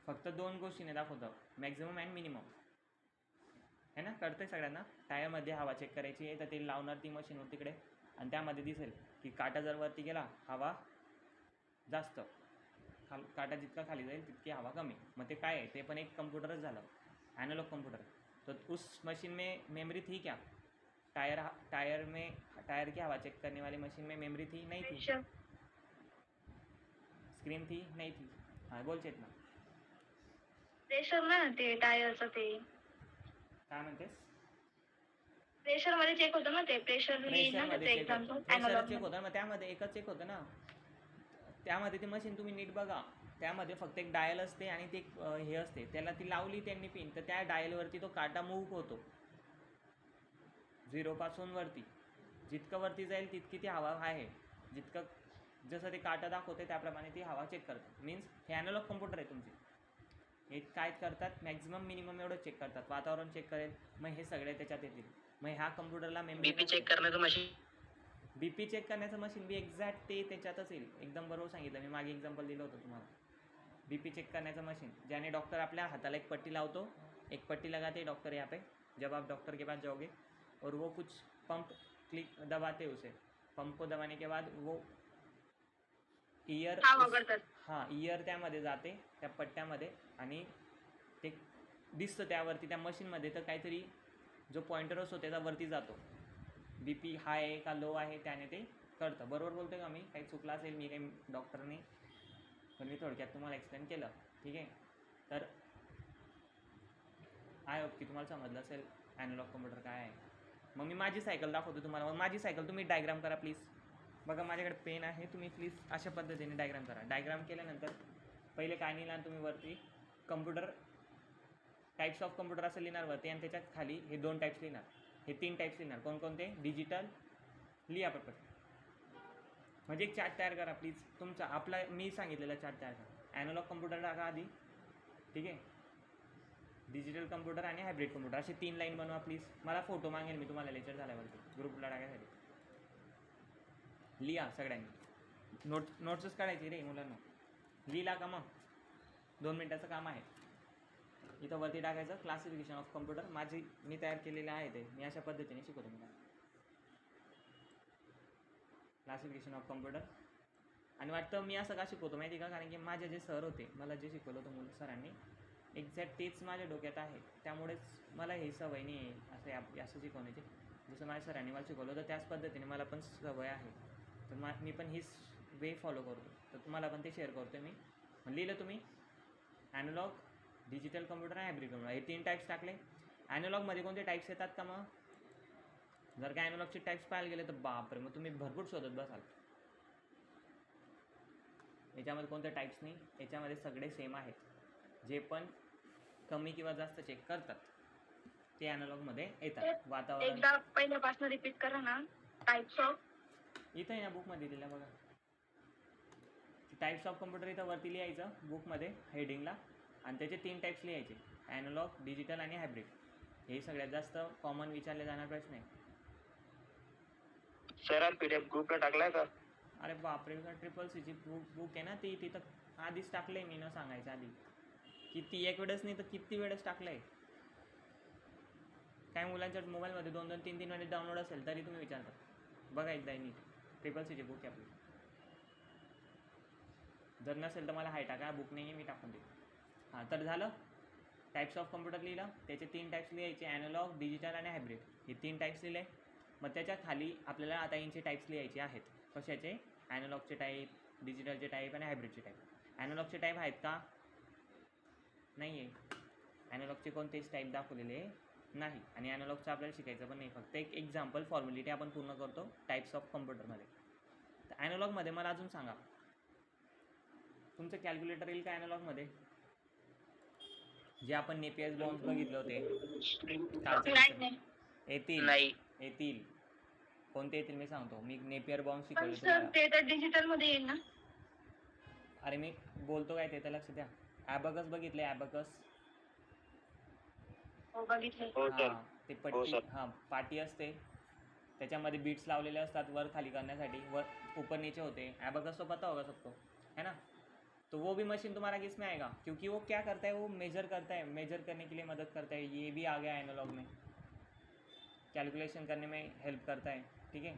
फक्त 2 गोष्टीने दाखवतं, मॅक्झिमम अँड मिनिमम. है ना, कळतंय सगळ्यांना. टायरमध्ये हवा चेक करायची आहे तर ते लावणार ती मशीन तिकडे आणि त्यामध्ये दिसेल की काटा जर वरती गेला हवा जास्त, काटा जितका खाली जाईल तितकी हवा कमी. मग ते काय आहे, ते पण एक कंप्यूटरच झालं, एनालॉग कंप्यूटर. तो उस मशीन में मेमोरी थी क्या? टायर की हवा चेक करने वाली मशीन में मेमोरी थी, नहीं थी? प्रेशर स्क्रीन थी, नहीं थी? हाँ बोल चेतना, प्रेशर ना ते टायरचं ते काय म्हणतेस? प्रेशर मध्ये चेक होतं ना ते प्रेशर लिहिलं ना प्रेशरमध्ये ते चेक एक्झाम्पल होतं, प्रेशर अॅनालॉग चेक होतं. मग त्यामध्ये एकच चेक होतं ना, त्यामध्ये ती मशीन तुम्ही नीट बघा, त्यामध्ये फक्त एक डायल असते आणि ते हे असते, त्याला ती लावली त्यांनी पिन तर त्या डायलवरती तो काटा मूव्ह होतो 0 पासून वरती. जितकं वरती जाईल तितकी ती हवा आहे, जितकं जसं ते काटा दाखवते त्याप्रमाणे ती हवा चेक करतात. मीन्स हे ॲनालॉग कम्प्युटर आहे तुमचे. हे काय करतात, मॅक्झिमम मिनिमम एवढं चेक करतात. वातावरण चेक करेल, मग हे सगळे त्याच्यात येतील. मग ह्या कम्प्युटरला मेमरी बीपी चेक करण्याचं मशीन. बीपी चेक करण्याचं मशीन बी एक्झॅक्ट ते त्याच्यातच येईल. एकदम बरोबर सांगितलं, मी मागे एक्झाम्पल दिलं होतं तुम्हाला. बीपी चेक करण्याचं मशीन, ज्याने डॉक्टर आपल्या हाताला एक पट्टी लावतो, एक पट्टी लगाते डॉक्टर यहाँ पे, जब आप डॉक्टर के पास जाओगे और वो कुछ पंप क्लिक दबाते उसे, पंप को दबाने के बाद वो ईयर, हा वगळतात. हां ईयर त्यामध्ये जाते त्या पट्ट्यामध्ये आणि ते दिसतं त्यावरती त्या मशीनमध्ये. तर काहीतरी जो पॉइंटर असतो त्याचा वरती जातो, बी पी हाय आहे का लो आहे त्याने ते कळतं. बरोबर बोलतो का मी? काही चुकलं असेल, मी काही डॉक्टरने, पण मी थोडक्यात तुम्हाला एक्सप्लेन केलं. ठीक आहे, तर आय होप की तुम्हाला समजलं असेल ॲनालॉग कम्प्युटर काय आहे. मग मी माझी सायकल दाखवतो तुम्हाला. मग माझी सायकल तुम्ही डायग्राम करा प्लीज. बघा माझ्याकडे पेन आहे, तुम्ही प्लीज अशा पद्धतीने डायग्राम करा. डायग्राम केल्यानंतर पहिले काय लिहिणार तुम्ही वरती, कम्प्युटर टाईप्स ऑफ कम्प्युटर असं लिहिणार वरती आणि त्याच्यात खाली हे 2 टाईप्स लिहिणार, हे 3 टाईप्स लिहिणार. कोणकोणते? डिजिटल, लिहा पटपट. म्हणजे एक चार्ट तयार करा प्लीज तुमचा, आपला मी सांगितलेला चार्ट तयार करा. ॲनालॉग कम्प्युटर टाका आधी, ठीक आहे, डिजिटल कम्प्युटर आणि हायब्रिड कम्प्युटर, असे 3 लाईन बनवा प्लीज. मला फोटो मागेल मी तुम्हाला लेक्चर झाल्यावरती ग्रुपला टाकायसाठी. लिहा सगळ्यांनी, नोट्सच काढायची रे मुलांना. लिहिला का? मग 2 मिनटाचं काम आहे. इथं वरती टाकायचं क्लासिफिकेशन ऑफ कम्प्युटर. मी तयार केलेलं आहे ते, मी अशा पद्धतीने शिकवतो मला क्लासिफिकेशन ऑफ कम्प्युटर. आणि वाटतं मी असं का शिकवतो माहिती का, कारण की माझे जे सर होते, मला जे शिकवलं होतं सरांनी, एक्झॅक्ट तेच माझ्या डोक्यात आहे. त्यामुळेच मला ही सवय नाही आहे असं शिकवण्याची. जसं माझ्या सरांनी मला शिकवलं होतं त्याच पद्धतीने मला पण सवय आहे. तर मी पण हीच वे फॉलो करतो, तर तुम्हाला पण ते शेअर करतो मी. लिहिलं तुम्ही ॲनालॉग, डिजिटल कम्प्युटर आणि हायब्रिड कम्प्युटर, हे 3 टाईप्स टाकले. ॲनालॉगमध्ये कोणते टाईप्स येतात का? मग जर का ॲनालॉगचे टाईप्स पाहायला गेले तर बापरे, मग तुम्ही भरपूर शोधत बसाल. याच्यामध्ये कोणते टाईप्स नाही, याच्यामध्ये सगळे सेम आहेत. जे पण कमी किंवा जास्त चेक करतात ते ॲनालॉगमध्ये येतात. वातावरण एकदा पहिल्यापासून रिपीट करा ना. टाइप्स ऑफ, इथं आहे ना बुकमध्ये दिलं बघा, टाईप्स ऑफ कम्प्युटर इथं वरती लिहायचं बुकमध्ये हेडिंगला, आणि त्याचे 3 टाईप्स लिहायचे, ॲनालॉग, डिजिटल आणि हायब्रिड. हे सगळ्यात जास्त कॉमन विचारले जाणारा प्रश्न आहे. सर PDF ग्रुपला टाकलाय का? अरे बापरे, CCC बुक आहे ना ती, तिथं आधीच टाकलं आहे मी न सांगायचं आधी. किती एक वेळेस नाही तर किती वेळेस टाकलं आहे. काही मुलांच्या मोबाईलमध्ये 2-2, 3-3 वेळेस डाउनलोड असेल तरी तुम्ही विचारता. बघा एकदा नीट, CCC बुक आहे आपली. जर नसेल तर मला हाय टाका, बुक नाही आहे मी टाकून देईन. हां, तर झालं. टाईप्स ऑफ कम्प्युटर लिहिलं, त्याचे 3 टाईप्स लिहायचे, ॲनालॉग, डिजिटल आणि हायब्रिड. हे 3 टाईप्स लिहिले. मग त्याच्या खाली आपल्याला आता यांचे टाईप्स लिहायचे आहेत. कशाचे? ॲनालॉगचे टाईप, डिजिटलचे टाईप आणि हायब्रिडचे टाईप. ॲनालॉगचे टाईप आहेत का? नाही आहे. ॲनालॉगचे कोणतेच टाईप दाखवलेले नाही, आणि ॲनालॉगचं आपल्याला शिकायचं पण नाही. फक्त एक एक्झाम्पल फॉर्मॅलिटी आपण पूर्ण करतो टाईप्स ऑफ कम्प्युटरमध्ये. तर ॲनालॉगमध्ये मला अजून सांगा, तुमचं कॅल्क्युलेटर येईल का ॲनालॉगमध्ये? जे आपण नेपियर बॉन्ड्स बघितले होते नाही. येतील, नाही. येतील. कोणते येतील मी सांगतो. मी नेपियर बॉन्ड पण शिकवले सर तुम्हाला. ते तर डिजिटल मध्ये येईल ना. अरे मी बोलतो काय ते तर लक्ष द्या. ॲबॅकस बघितले? ॲबॅकस, हो बघितले. हो सर. हां, ते हो पट्टी, सर. हां पाटी असते, त्याच्यामध्ये बीट्स लावलेले असतात वर खाली करण्यासाठी, वर ऊपर नीचे होते. ॲबॅकस तो पता होगा सबको, है ना? तो वो भी मशीन तुम्हारा किस में आएगा, क्योंकि वो क्या करता है, वो मेजर करता है, मेजर करने के लिए मदद करता है. ये भी आ गया एनालॉग में. कैलकुलेशन करने में हेल्प करता है, ठीक है।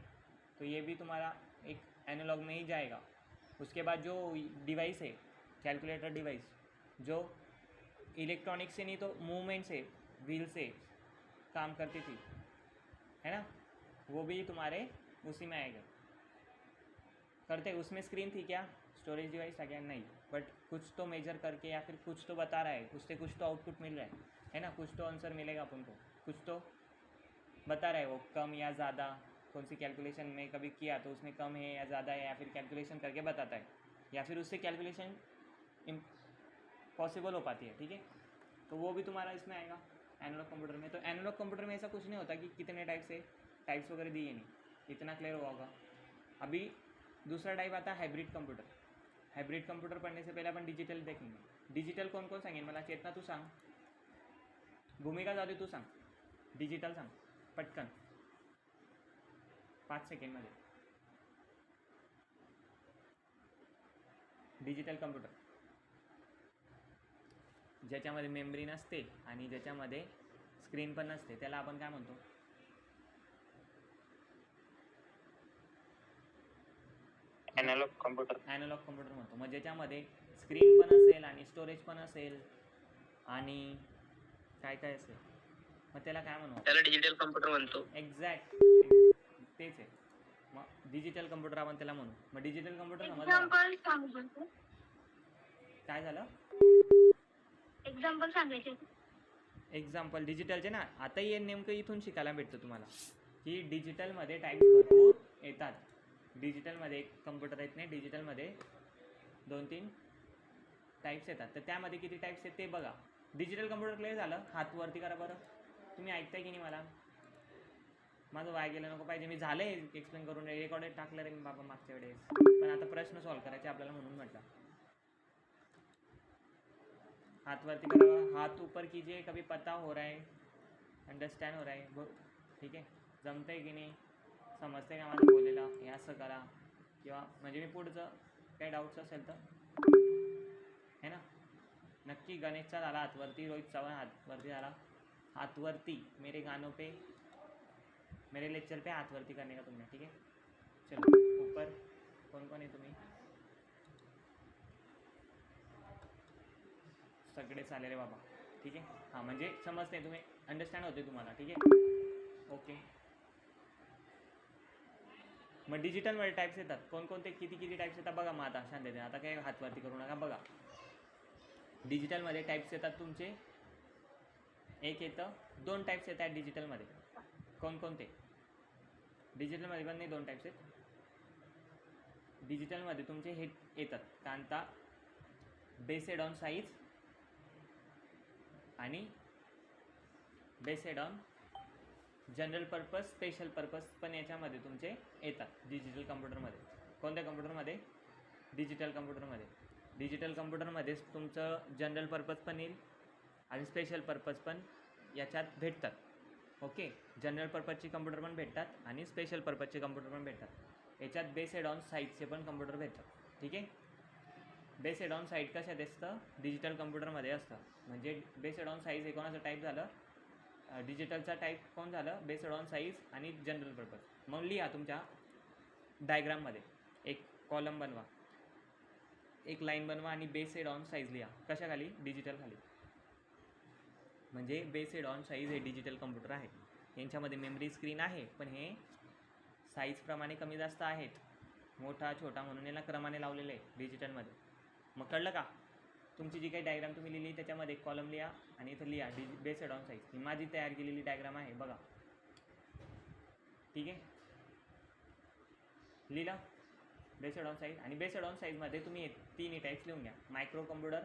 तो ये भी तुम्हारा एक एनालॉग में ही जाएगा। उसके बाद जो डिवाइस है कैलकुलेटर डिवाइस, जो इलेक्ट्रॉनिक से नहीं तो मूवमेंट से, व्हील से काम करती थी, है ना, वो भी तुम्हारे उसी में आएगा। करते उसमें स्क्रीन थी क्या, स्टोरेज डिवाइस था क्या, नहीं, बट कुछ तो मेजर करके या फिर कुछ तो बता रहा है, उससे कुछ तो आउटपुट मिल रहा है ना, कुछ तो आंसर मिलेगा अपन को, कुछ तो बता रहा है वो कम या ज़्यादा, कौन सी कैलकुलेशन में कभी किया तो उसमें कम है या ज़्यादा है, या फिर कैलकुलेशन करके बताता है, या फिर उससे कैलकुलेशन पॉसिबल हो पाती है, ठीक है। तो वो भी तुम्हारा इसमें आएगा एनालॉग कंप्यूटर में। तो एनालॉग कंप्यूटर में ऐसा कुछ नहीं होता कि कितने टाइप्स वगैरह दिए नहीं, इतना क्लियर होगा। अभी दूसरा टाइप आता है हाइब्रिड कंप्यूटर। हाइब्रिड कंप्यूटर पढ़ने से पहले अपन डिजिटल देखेंगे। डिजिटल कोण कोण सांगेन मला, चेतना तू सांग, भूमिका जाऊ दे तू सांग, डिजिटल सांग पटकन 5 सेकंडमध्ये। डिजिटल कम्प्युटर ज्याच्यामध्ये मेमरी नसते आणि ज्याच्यामध्ये स्क्रीन पण नसते, त्याला आपण काय म्हणतो, एनालॉग कम्प्युटर. ॲनालॉग कम्प्युटर म्हणतो। मग ज्याच्यामध्ये स्क्रीन पण असेल आणि स्टोरेज पण असेल आणि काय काय असेल, मग त्याला काय म्हणू, त्याला डिजिटल कम्प्युटर म्हणतो. एक्झॅक्ट तेच आहे। मग डिजिटल कम्प्युटर आपण त्याला म्हणू। मग डिजिटल कम्प्युटर समजलं, एक्झाम्पल सांगू, काय झालं, एक्झाम्पल सांगायचे. एक्झाम्पल डिजिटलचे ना, आता हे नेमकं इथून शिकायला भेटतं तुम्हाला की डिजिटलमध्ये टाईप्स भरपूर येतात। डिजिटलमध्ये एक कम्प्युटर येत नाही, डिजिटलमध्ये 2-3 टाईप्स येतात। तर त्यामध्ये किती टाईप्स आहेत ते बघा। डिजिटल कम्प्युटर क्लिअर झालं, हात वरती करा बरं। तुम्ही ऐकताय की नाही मला, माझं वाया गेलं नको पाहिजे, मी झालं आहे एक्सप्लेन करून, रेकॉर्डेड टाकलं रे मी बाबा मागच्या वेळेस, पण आता प्रश्न सॉल्व करायचे आपल्याला म्हणून म्हटलं। हाथ वरती करा, हाथ ऊपर कीजिए, कभी पता हो रहा है, अंडरस्टँड हो रहा है, ठीक आहे, जमतंय की नाही, समजतंय का माझं बोलेलं, हे असं करा, किंवा म्हणजे मी पुढचं काही डाऊट्स असेल तर है ना। नक्की गणेशचा झाला हातवरती, रोहित चव्हाण हातवरती झाला, हाथवरती मेरे गानों पे, मेरे लेक्चर पे हाथवरती करने का तुमने, ठीक है। चलो ऊपर कौन कौन आहे तुम्ही, सगळे चालेले बाबा, ठीक आहे। हां म्हणजे समजते, तुम्ही अंडरस्टँड होते तुम्हाला, ठीक आहे, ओके। मग डिजिटलमध्ये टाईप्स येतात, कोणकोणते किती टाईप्स येतात बघा। मग आता शांतते, आता काही हातवरती करू नका, बघा। डिजिटलमध्ये टाईप्स येतात तुमचे, एक येतं, 2 टाईप्स येतात डिजिटलमध्ये, कोणकोणते, डिजिटलमध्ये पण नाही 2 टाईप्स आहेत डिजिटलमध्ये तुमचे, हे येतात कांता बेस्ड ऑन साईज आणि based on general purpose, special purpose पण याच्यामध्ये तुमचे येतात डिजिटल कम्प्युटरमध्ये। कोणत्या कम्प्युटरमध्ये, डिजिटल कम्प्युटरमध्ये। डिजिटल कम्प्युटरमध्येच तुमचं जनरल पर्पज पण येईल आणि स्पेशल पर्पज पण याच्यात भेटतात, ओके। जनरल पर्पजचे कम्प्युटर पण भेटतात आणि स्पेशल पर्पजचे कम्प्युटर पण भेटतात। याच्यात बेस्ड ऑन साईजचे पण कम्प्युटर भेटतात, ठीक आहे। बेस्ड ऑन साईज कशात असतं, डिजिटल कम्प्युटरमध्ये असतं। म्हणजे बेस्ड ऑन साईज हे कोणाचं टाईप झालं, डिजिटलचा टाईप कोण झालं, बेस्ड ऑन साईज आणि जनरल पर्पज। मग लिहा तुमच्या डायग्राममध्ये, एक कॉलम बनवा, एक लाईन बनवा आणि बेस्ड ऑन साईज लिहा, कशाखाली, डिजिटल खाली। म्हणजे बेस्ड ऑन साईज हे डिजिटल कम्प्युटर आहे, यांच्यामध्ये मेमरी स्क्रीन आहे, पण हे साईजप्रमाणे कमी जास्त आहेत, मोठा छोटा म्हणून याला क्रमाने लावलेलं आहे डिजिटलमध्ये। मग कळलं का, तुमची जी काही डायग्राम तुम्ही लिहिली त्याच्यामध्ये एक कॉलम लिहा आणि इथं लिहा बेस्ड ऑन साईज, ही माझी तयार केलेली डायग्राम आहे बघा, ठीक आहे। लिहिलं बेस्ड ऑन साईज, आणि बेस्ड ऑन साईजमध्ये तुम्ही 3 टाईप्स लिहून घ्या, micro computer,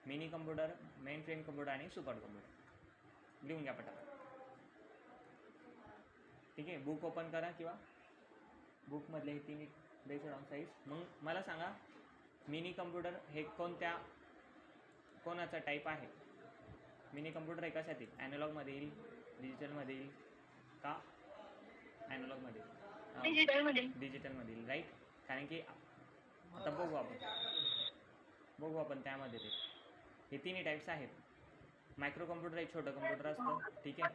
mini computer, mainframe computer आणि सुपर कम्प्युटर लिहून घ्या पटापट, ठीक आहे। बुक ओपन करा किंवा बुकमधले हे 3 बेस्ड ऑन साईज। मग मला सांगा, मिनी कम्प्युटर हे कोणाचा टाईप आहे, मिनी कम्प्युटर हे कशात येईल, ॲनालॉगमध्ये येईल, डिजिटलमध्ये येईल का, ॲनालॉगमध्ये, डिजिटलमध्ये येईल, राईट। कारण की आता बघू आपण त्यामध्ये ते हे 3 टाईप्स आहेत। मायक्रो कम्प्युटर एक छोटं कम्प्युटर असतं, ठीक आहे,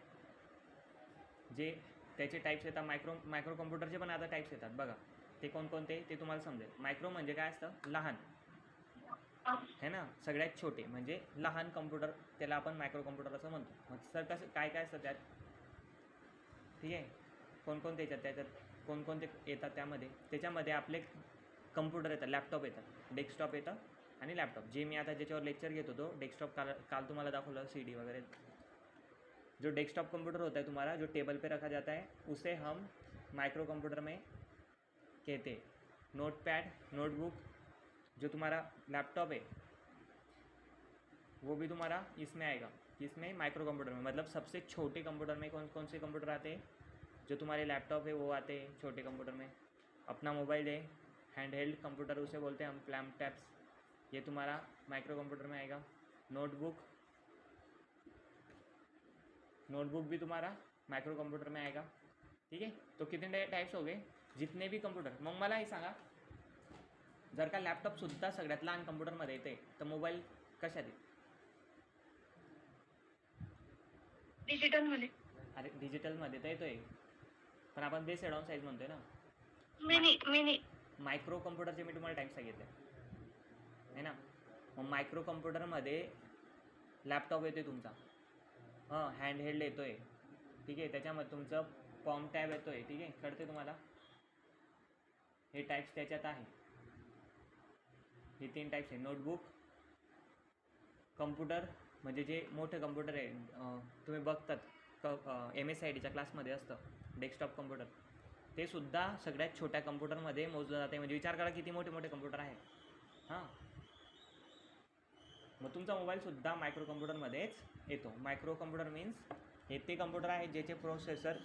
जे त्याचे टाईप्स येतात, मायक्रो कम्प्युटरचे पण आता टाईप्स येतात बघा. ते कोणकोणते ते तुम्हाला समजेल. मायक्रो म्हणजे काय असतं, लहान है ना, सगळ्यात छोटे म्हणजे लहान कम्प्युटर, त्याला आपण मायक्रो कम्प्युटर असं म्हणतो. मग सर कसं काय काय असतं त्यात, ठीक आहे, कोणकोणते येतात त्याच्यात, कोणकोणते येतात त्याच्यामध्ये आपले कम्प्युटर येतात, लॅपटॉप येतात, डेस्कटॉप येतं आणि लॅपटॉप. जे मी आता ज्याच्यावर लेक्चर घेत होतो डेस्कटॉप, काल तुम्हाला दाखवलं CD वगैरे. जो डेस्कटॉप कंप्यूटर होता है तुम्हारा, जो टेबल पे रखा जाता है, उसे हम माइक्रो कंप्यूटर में कहते हैं. नोटपैड, नोटबुक, जो तुम्हारा लैपटॉप है वो भी तुम्हारा इसमें आएगा. इसमें माइक्रो कंप्यूटर में, मतलब सबसे छोटे कंप्यूटर में कौन कौन से कंप्यूटर आते हैं, जो तुम्हारे लैपटॉप है वो आते हैं छोटे कंप्यूटर में. अपना मोबाइल है, हैंड हेल्ड कंप्यूटर उसे बोलते हैं हम, फ्लैम टैब्स, ये तुम्हारा माइक्रो कंप्यूटर में आएगा. नोटबुक भी तुम्हारा मायक्रो कम्प्युटर में आएगा. ठीक आहे. तो किती टाईप्स हो गए, जितने भी कम्प्युटर. मग मला हे सांगा, जर का लॅपटॉपसुद्धा सगळ्यात लहान कम्प्युटरमध्ये येते तर मोबाईल कशात येईल? डिजिटलमध्ये. अरे डिजिटलमध्ये तर येतोय, पण आपण बेस एडाऊन साईज म्हणतोय ना. मिनी. मायक्रो कम्प्युटरचे मी तुम्हाला टाईप सांगितले आहे ना. मग मायक्रो कम्प्युटरमध्ये लॅपटॉप येतोय तुमचा, हँडहेल्ड येतोय, ठीक आहे. त्याच्यामध्ये तुमचं पॉम टॅब येतोय, ठीक आहे, कळते तुम्हाला. हे टाईप्स त्याच्यात आहे, हे 3 टाईप्स आहे. नोटबुक, कम्प्युटर म्हणजे जे मोठे कम्प्युटर आहे, तुम्ही बघतात MSIDच्या क्लासमध्ये असतं डेस्कटॉप कम्प्युटर, ते सुद्धा सगळ्यात छोट्या कम्प्युटरमध्ये मोजलं जाते. म्हणजे विचार करा किती मोठे मोठे कम्प्युटर आहेत. हां, मग तुमचा मोबाईलसुद्धा मायक्रो कम्प्युटरमध्येच येतो. मायक्रो कम्प्युटर मीन्स हे ते कम्प्युटर आहेत ज्याचे प्रोसेसर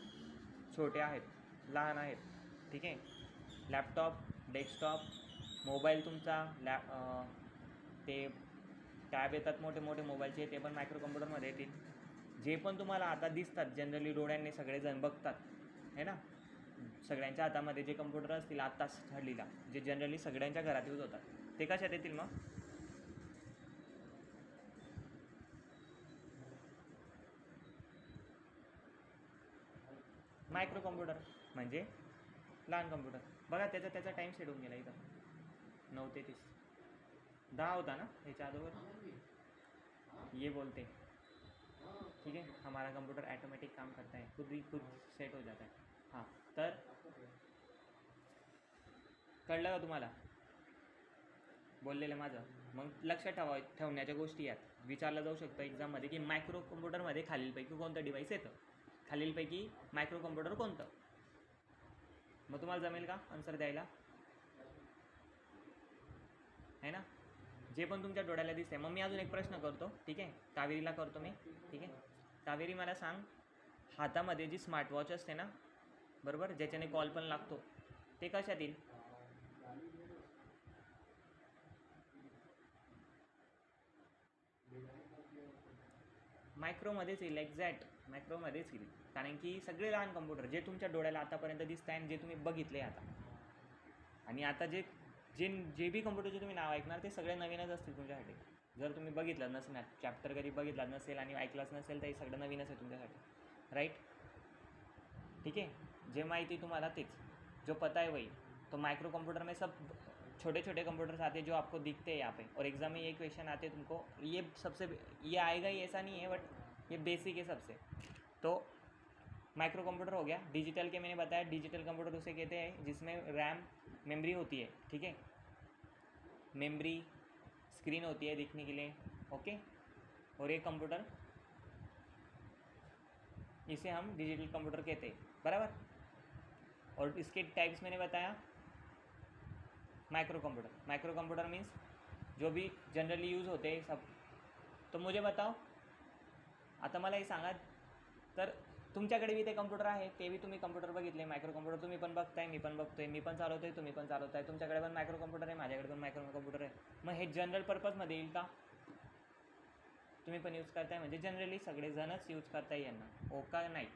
छोटे आहेत, लहान आहेत, ठीक आहे. लॅपटॉप, डेस्कटॉप, मोबाईल तुमचा, ते टॅब येतात मोठे मोठे मोबाईलचे, ते पण मायक्रो कम्प्युटरमध्ये येतील. जे पण तुम्हाला आता दिसतात जनरली डोळ्यांनी सगळेजण बघतात है ना, सगळ्यांच्या हातामध्ये जे कम्प्युटर असतील आत्ता हल्लीला, जे जनरली सगळ्यांच्या घरात यूज होतात, ते कशात येतील मग? मायक्रो कम्प्युटर म्हणजे लहान कम्प्युटर. बघा त्याचा टाईम सेट होऊन गेला इथं, 9 ते 30, 10 होता ना याच्या अगोदर. ये बोलते ठीक है, हमारा कंप्यूटर ऑटोमेटिक काम करता है, खुद सेट हो जाता है. हां, तर कळलं का तुम्हाला बोललेलं माझं? मग लक्षात ठेवण्याच्या गोष्टी यात विचारलं जाऊ शकतं एक्झाममध्ये की मायक्रो कम्प्युटरमध्ये खालीलपैकी कोणतं डिव्हाइस येतं, खालीलपैकी मायक्रो कम्प्युटर कोणतं. मग तुम्हाला जमेल का आन्सर द्यायला, है ना, जे पण तुमच्या डोळ्याला दिसते. मग मी अजून एक प्रश्न करतो, ठीक आहे, कावेरीला करतो मी, ठीक आहे. कावेरी मला सांग, हातामध्ये जी स्मार्टवॉच असते ना, बरोबर, ज्याच्याने कॉल पण लागतो, ते कशात येईल? मायक्रोमध्येच येईल, एक्झॅक्ट मायक्रोमध्येच येईल. कारण की सगळे लहान कम्प्युटर जे तुमच्या डोळ्याला आतापर्यंत दिसत आहे आणि जे तुम्ही बघितले आता, आणि आता जे बी कम्प्युटरचे तुम्ही नाव ऐकणार ते सगळे नवीनच असतील तुमच्यासाठी. जर तुम्ही बघितलं नसणार, चॅप्टर कधी बघितला नसेल आणि ऐकलाच नसेल, तर हे सगळं नवीनच आहे तुमच्यासाठी, राईट. ठीक है, जे माहिती तुम्हाला तेच, जो पता है वही. तो माइक्रो कंप्यूटर में सब छोटे छोटे कंप्यूटर्स आते हैं जो आपको दिखते हैं यहाँ पे, और एग्ज़ाम में ये क्वेश्चन आते हैं तुमको, ये आएगा ही ऐसा नहीं है, बट ये बेसिक है सबसे. तो माइक्रो कंप्यूटर हो गया. डिजिटल के मैंने बताया, डिजिटल कंप्यूटर उसे कहते हैं जिसमें रैम मेमोरी होती है, ठीक है, मेमोरी, स्क्रीन होती है दिखने के लिए, ओके. और ये कंप्यूटर, इसे हम डिजिटल कंप्यूटर कहते हैं, बराबर. और इसके टाइप्स मैंने बताया, माइक्रो कंप्यूटर मीन्स जो भी जनरली यूज़ होते हैं सब. तो मुझे बताओ, आता मला हे सांगा, तर तुमच्याकडे बी ते कम्प्युटर आहे, ते बी तुम्ही कम्प्युटर बघितले, मायक्रो कम्प्युटर तुम्ही पण बघताय, मी पण बघतोय, मी पण चालवतोय, तुम्ही पण चालवताय, तुमच्याकडे पण मायक्रो कम्प्युटर आहे, माझ्याकडे पण मायक्रो कम्प्युटर आहे. मग हे जनरल पर्पजमध्ये येईल का? तुम्ही पण यूज करताय म्हणजे जनरली सगळेजणच यूज करताय यांना, हो का नाही?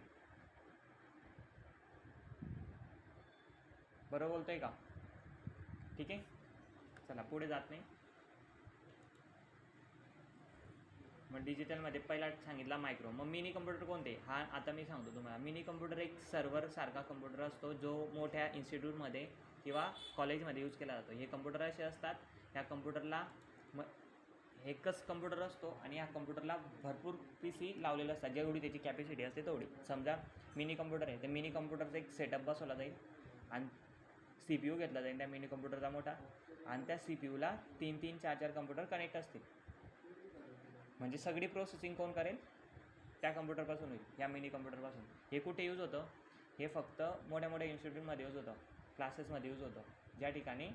बरोबर बोलतोय का? ठीक आहे, चला पुढे जात नाही. मग डिजिटलमध्ये पहिला सांगितला मायक्रो. मग मिनी कम्प्युटर कोणते? हा आता मी सांगतो तुम्हाला. मिनी कम्प्युटर एक सर्व्हरसारखा कम्प्युटर असतो जो मोठ्या इन्स्टिट्यूटमध्ये किंवा कॉलेजमध्ये यूज केला जातो. हे कम्प्युटर असे असतात, ह्या कम्प्युटरला एकच कम्प्युटर असतो आणि या कम्प्युटरला भरपूर PC लावलेले असतात, जेवढी त्याची कॅपॅसिटी असते तेवढी. समजा मिनी कम्प्युटर आहे, तर मिनी कम्प्युटरचा एक सेटअप बसवला जाईल आणि CPU घेतला जाईल त्या मिनी कम्प्युटरचा मोठा, आणि त्या CPUला 3-3, 4-4 कम्प्युटर कनेक्ट असतील. म्हणजे सगळी प्रोसेसिंग कोण करेल? त्या कम्प्युटरपासून होईल, या मिनी कम्प्युटरपासून. हे कुठे यूज होतं? हे फक्त मोठ्या मोठ्या इन्स्टिट्यूटमध्ये यूज होतं, क्लासेसमध्ये यूज होतं, ज्या ठिकाणी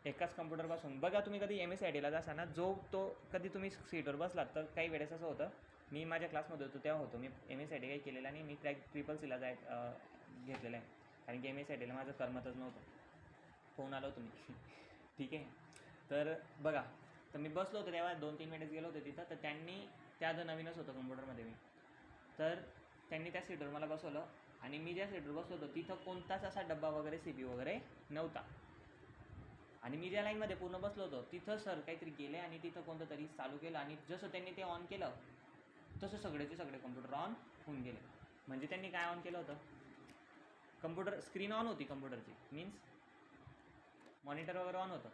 एकाच कम्प्युटरपासून. बघा तुम्ही कधी MSITला जासा ना, तो कधी तुम्ही सीटवर बसलात तर काही वेळेस असं होतं. मी माझ्या क्लासमध्ये होतो तेव्हा होतो, मी MSIT काही केलेला नाही, मी CCCला घेतलेलं आहे, कारण की MSITला माझं करमतच नव्हतं. फोन आलो तुम्ही ठीक आहे. तर बघा, तर मी बसलो होतो तेव्हा 2-3 मिनिट्स गेलो होतो तिथं, तर त्यांनी त्याचं नवीनच होतं कम्प्युटरमध्ये मी, तर त्यांनी त्या सीटवर मला बसवलं आणि मी ज्या सीटवर बसलो होतो तिथं कोणताच असा डब्बा वगैरे CPU वगैरे नव्हता. आणि मी ज्या लाईनमध्ये पूर्ण बसलो होतो तिथं सर काहीतरी गेले आणि तिथं कोणतं तरी चालू केलं आणि जसं त्यांनी ते ऑन केलं तसं सगळेचे सगळे कम्प्युटर ऑन होऊन गेले. म्हणजे त्यांनी काय ऑन केलं होतं? कम्प्युटर स्क्रीन ऑन होती कम्प्युटरची, मीन्स मॉनिटर वगैरे ऑन होतं,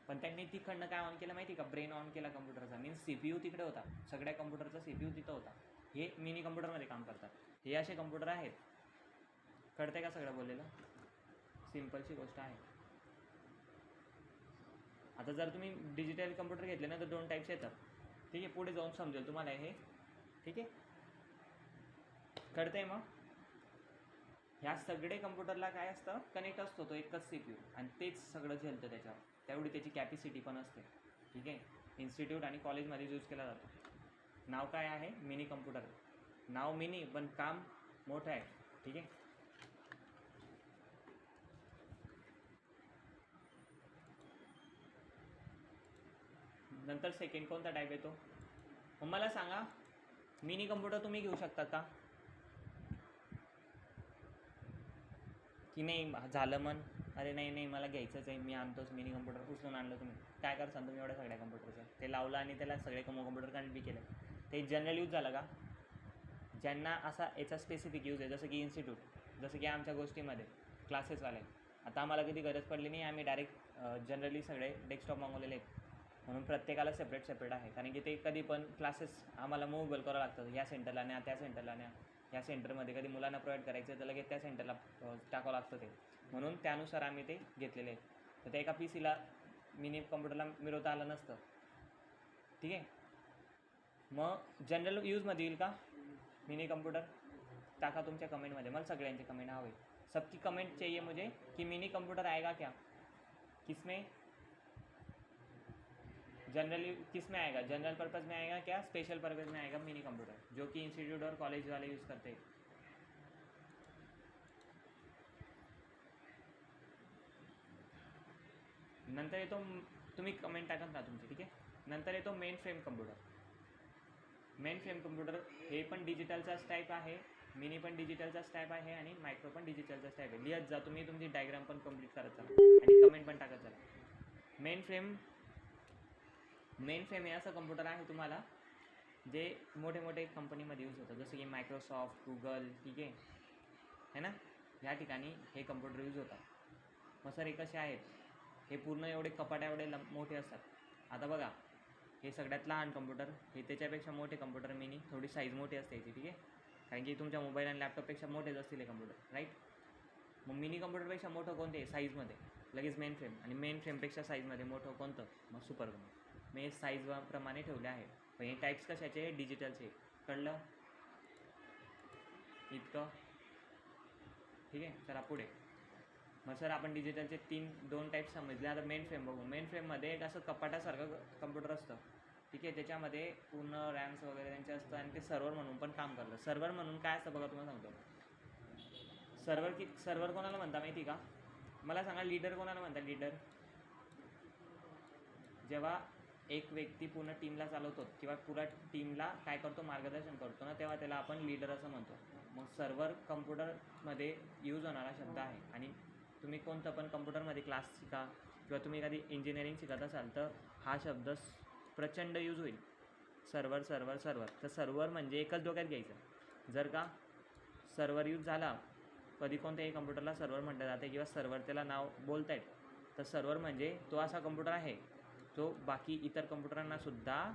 पण त्यांनी तिकडनं काय ऑन केलं माहिती का? ब्रेन ऑन केला कम्प्युटरचा, मीन्स CPU तिकडे होता, सगळ्या कम्प्युटरचा CPU तिथं होता. हे मिनी कम्प्युटरमध्ये काम करतात. हे असे कम्प्युटर आहेत. कळतंय का सगळं बोललेलं? सिम्पलची गोष्ट आहे. आता जर तुम्ही डिजिटल कम्प्युटर घेतले ना तर 2 टाईप्स येतात, ठीक आहे. पुढे जाऊन समजेल तुम्हाला हे, ठीक आहे. कळतंय? मग ह्या सगळे कम्प्युटरला काय असतं? कनेक्ट असतो तो एकच CPU आणि तेच सगळं झेलतं त्याच्यावर, तेवढी त्याची कॅपॅसिटी पण असते, ठीक आहे. इन्स्टिट्यूट आणि कॉलेजमध्ये यूज केला जातो. नाव काय आहे? Mini computer. नाव मिनी पण काम मोठं आहे, ठीक आहे. नंतर सेकंड कोणता टाईप येतो? मग मला सांगा, मिनी कम्प्युटर तुम्ही घेऊ शकता का? की नाही झालं मन, अरे नाही मला घ्यायचंच आहे, मी आणतोच मिनी कम्प्युटर. उचलून आणलं तुम्ही, काय करसान तुम्ही एवढ्या सगळ्या कम्प्युटरचं? ते लावलं आणि त्याला सगळे कम्प्युटर कनेक्ट बी केले. ते जनरल यूज झालं का? ज्यांना असा याचा स्पेसिफिक यूज आहे, जसं की इन्स्टिट्यूट, जसं की आमच्या गोष्टीमध्ये क्लासेसवाले, आता आम्हाला कधी गरज पडली नाही, आम्ही डायरेक्ट जनरली सगळे डेस्कटॉप मागवलेले आहेत, म्हणून प्रत्येकाला सेपरेट आहे. कारण की ते कधी पण क्लासेस आम्हाला मूव्हेबल करावं लागतं, या सेंटरला न्या, त्या सेंटरला न्या. या सेंटरमध्ये कधी मुलांना प्रोव्हाइड करायचं तर लगेच त्या सेंटरला टाकावं लागतं ते, म्हणून त्यानुसार आम्ही ते घेतलेले आहेत. तर ते एका PCला मिनी कम्प्युटरला मिळवता आलं नसतं, ठीक आहे. मग जनरल यूजमध्ये येईल का मिनी कम्प्युटर? टाका तुमच्या कमेंटमध्ये, मला सगळ्यांचे कमेंट हवे. सबकी कमेंट चाहिए मुझे कि मिनी कंप्यूटर आएगा क्या, किसमें? जनरली किस में आएगा? जनरल पर्पज़ में आएगा क्या, स्पेशल पर्पज़ में आएगा मिनी कंप्यूटर, जो कि इंस्टीट्यूट और कॉलेज वाले यूज़ करते हैं? नंतर येतो, तुम्ही कमेंट टाकत ना तुमची, ठीक आहे. नंतर येतो main frame computer. Mainframe computer हे पण डिजिटलचाच टाईप आहे, मिनी पण डिजिटलचाच टाईप आहे आणि मायक्रो पण डिजिटलचाच टाईप आहे. लिहत जा तुम्ही, तुमची डायग्राम पण कंप्लीट करत चला आणि कमेंट पण टाकत चला. मेन फ्रेम हे असं कम्प्युटर आहे तुम्हाला जे मोठे मोठे कंपनीमध्ये यूज होतं, जसं की मायक्रोसॉफ्ट, गुगल, ठीक आहे ना, ह्या ठिकाणी हे कम्प्युटर यूज होतात. मग सर हे कसे आहेत? हे पूर्ण एवढे कपाट्या एवढे मोठे असतात. आता बघा, हे सगळ्यात लहान कम्प्युटर, हे त्याच्यापेक्षा मोठे कम्प्युटर मिनी, थोडी साईज मोठी असते याची, ठीक आहे. कारण की तुमच्या मोबाईल आणि लॅपटॉपपेक्षा मोठेच असतील हे कम्प्युटर, राईट. मग मिनी कम्प्युटरपेक्षा मोठं कोणते आहे साईजमध्ये? लगेच मेन फ्रेम. आणि मेन फ्रेमपेक्षा साईजमध्ये मोठं कोणतं? मग सुपर कम्प्युटर. मग हे साईजप्रमाणे ठेवले आहे. पण हे टाईप्स कशाचे? डिजिटलचे. कळलं इतकं, ठीक आहे. चला पुढे. मग सर आपण डिजिटलचे 2 टाईप्स समजले. आता मेन फ्रेम बघू. मेन फ्रेममध्ये एक असं कपाटासारखं कम्प्युटर असतं, ठीक आहे. त्याच्यामध्ये पूर्ण रॅम्स वगैरे त्यांचे असतं आणि ते सर्व्हर म्हणून पण काम करतं. सर्व्हर म्हणून काय असतं बघा, तुम्हाला सांगतो. सर्व्हर कोणाला म्हणता माहिती का? मला सांगा, लीडर कोणाला म्हणतात? लीडर जेव्हा एक व्यक्ती पूर्ण टीमला चालवतो किंवा पुरा टीमला काय करतो, मार्गदर्शन करतो ना, तेव्हा त्याला आपण लीडर असं म्हणतो. मग सर्व्हर कम्प्युटरमध्ये यूज होणारा शब्द आहे. आणि तुम्ही कोणतं पण कम्प्युटरमध्ये क्लास शिका किंवा तुम्ही एखादी इंजिनिअरिंग शिकत असाल तर हा शब्द प्रचंड यूज होईल. Server server server. तर सर्व्हर म्हणजे एकच डोक्यात घ्यायचं. जर का सर्व्हर यूज झाला, कधी कोणत्याही कम्प्युटरला सर्व्हर म्हटलं जाते किंवा सर्व्हर त्याला नाव बोलता येत. तर सर्व्हर म्हणजे तो असा कम्प्युटर आहे जो बाकी इतर कम्प्युटरांनासुद्धा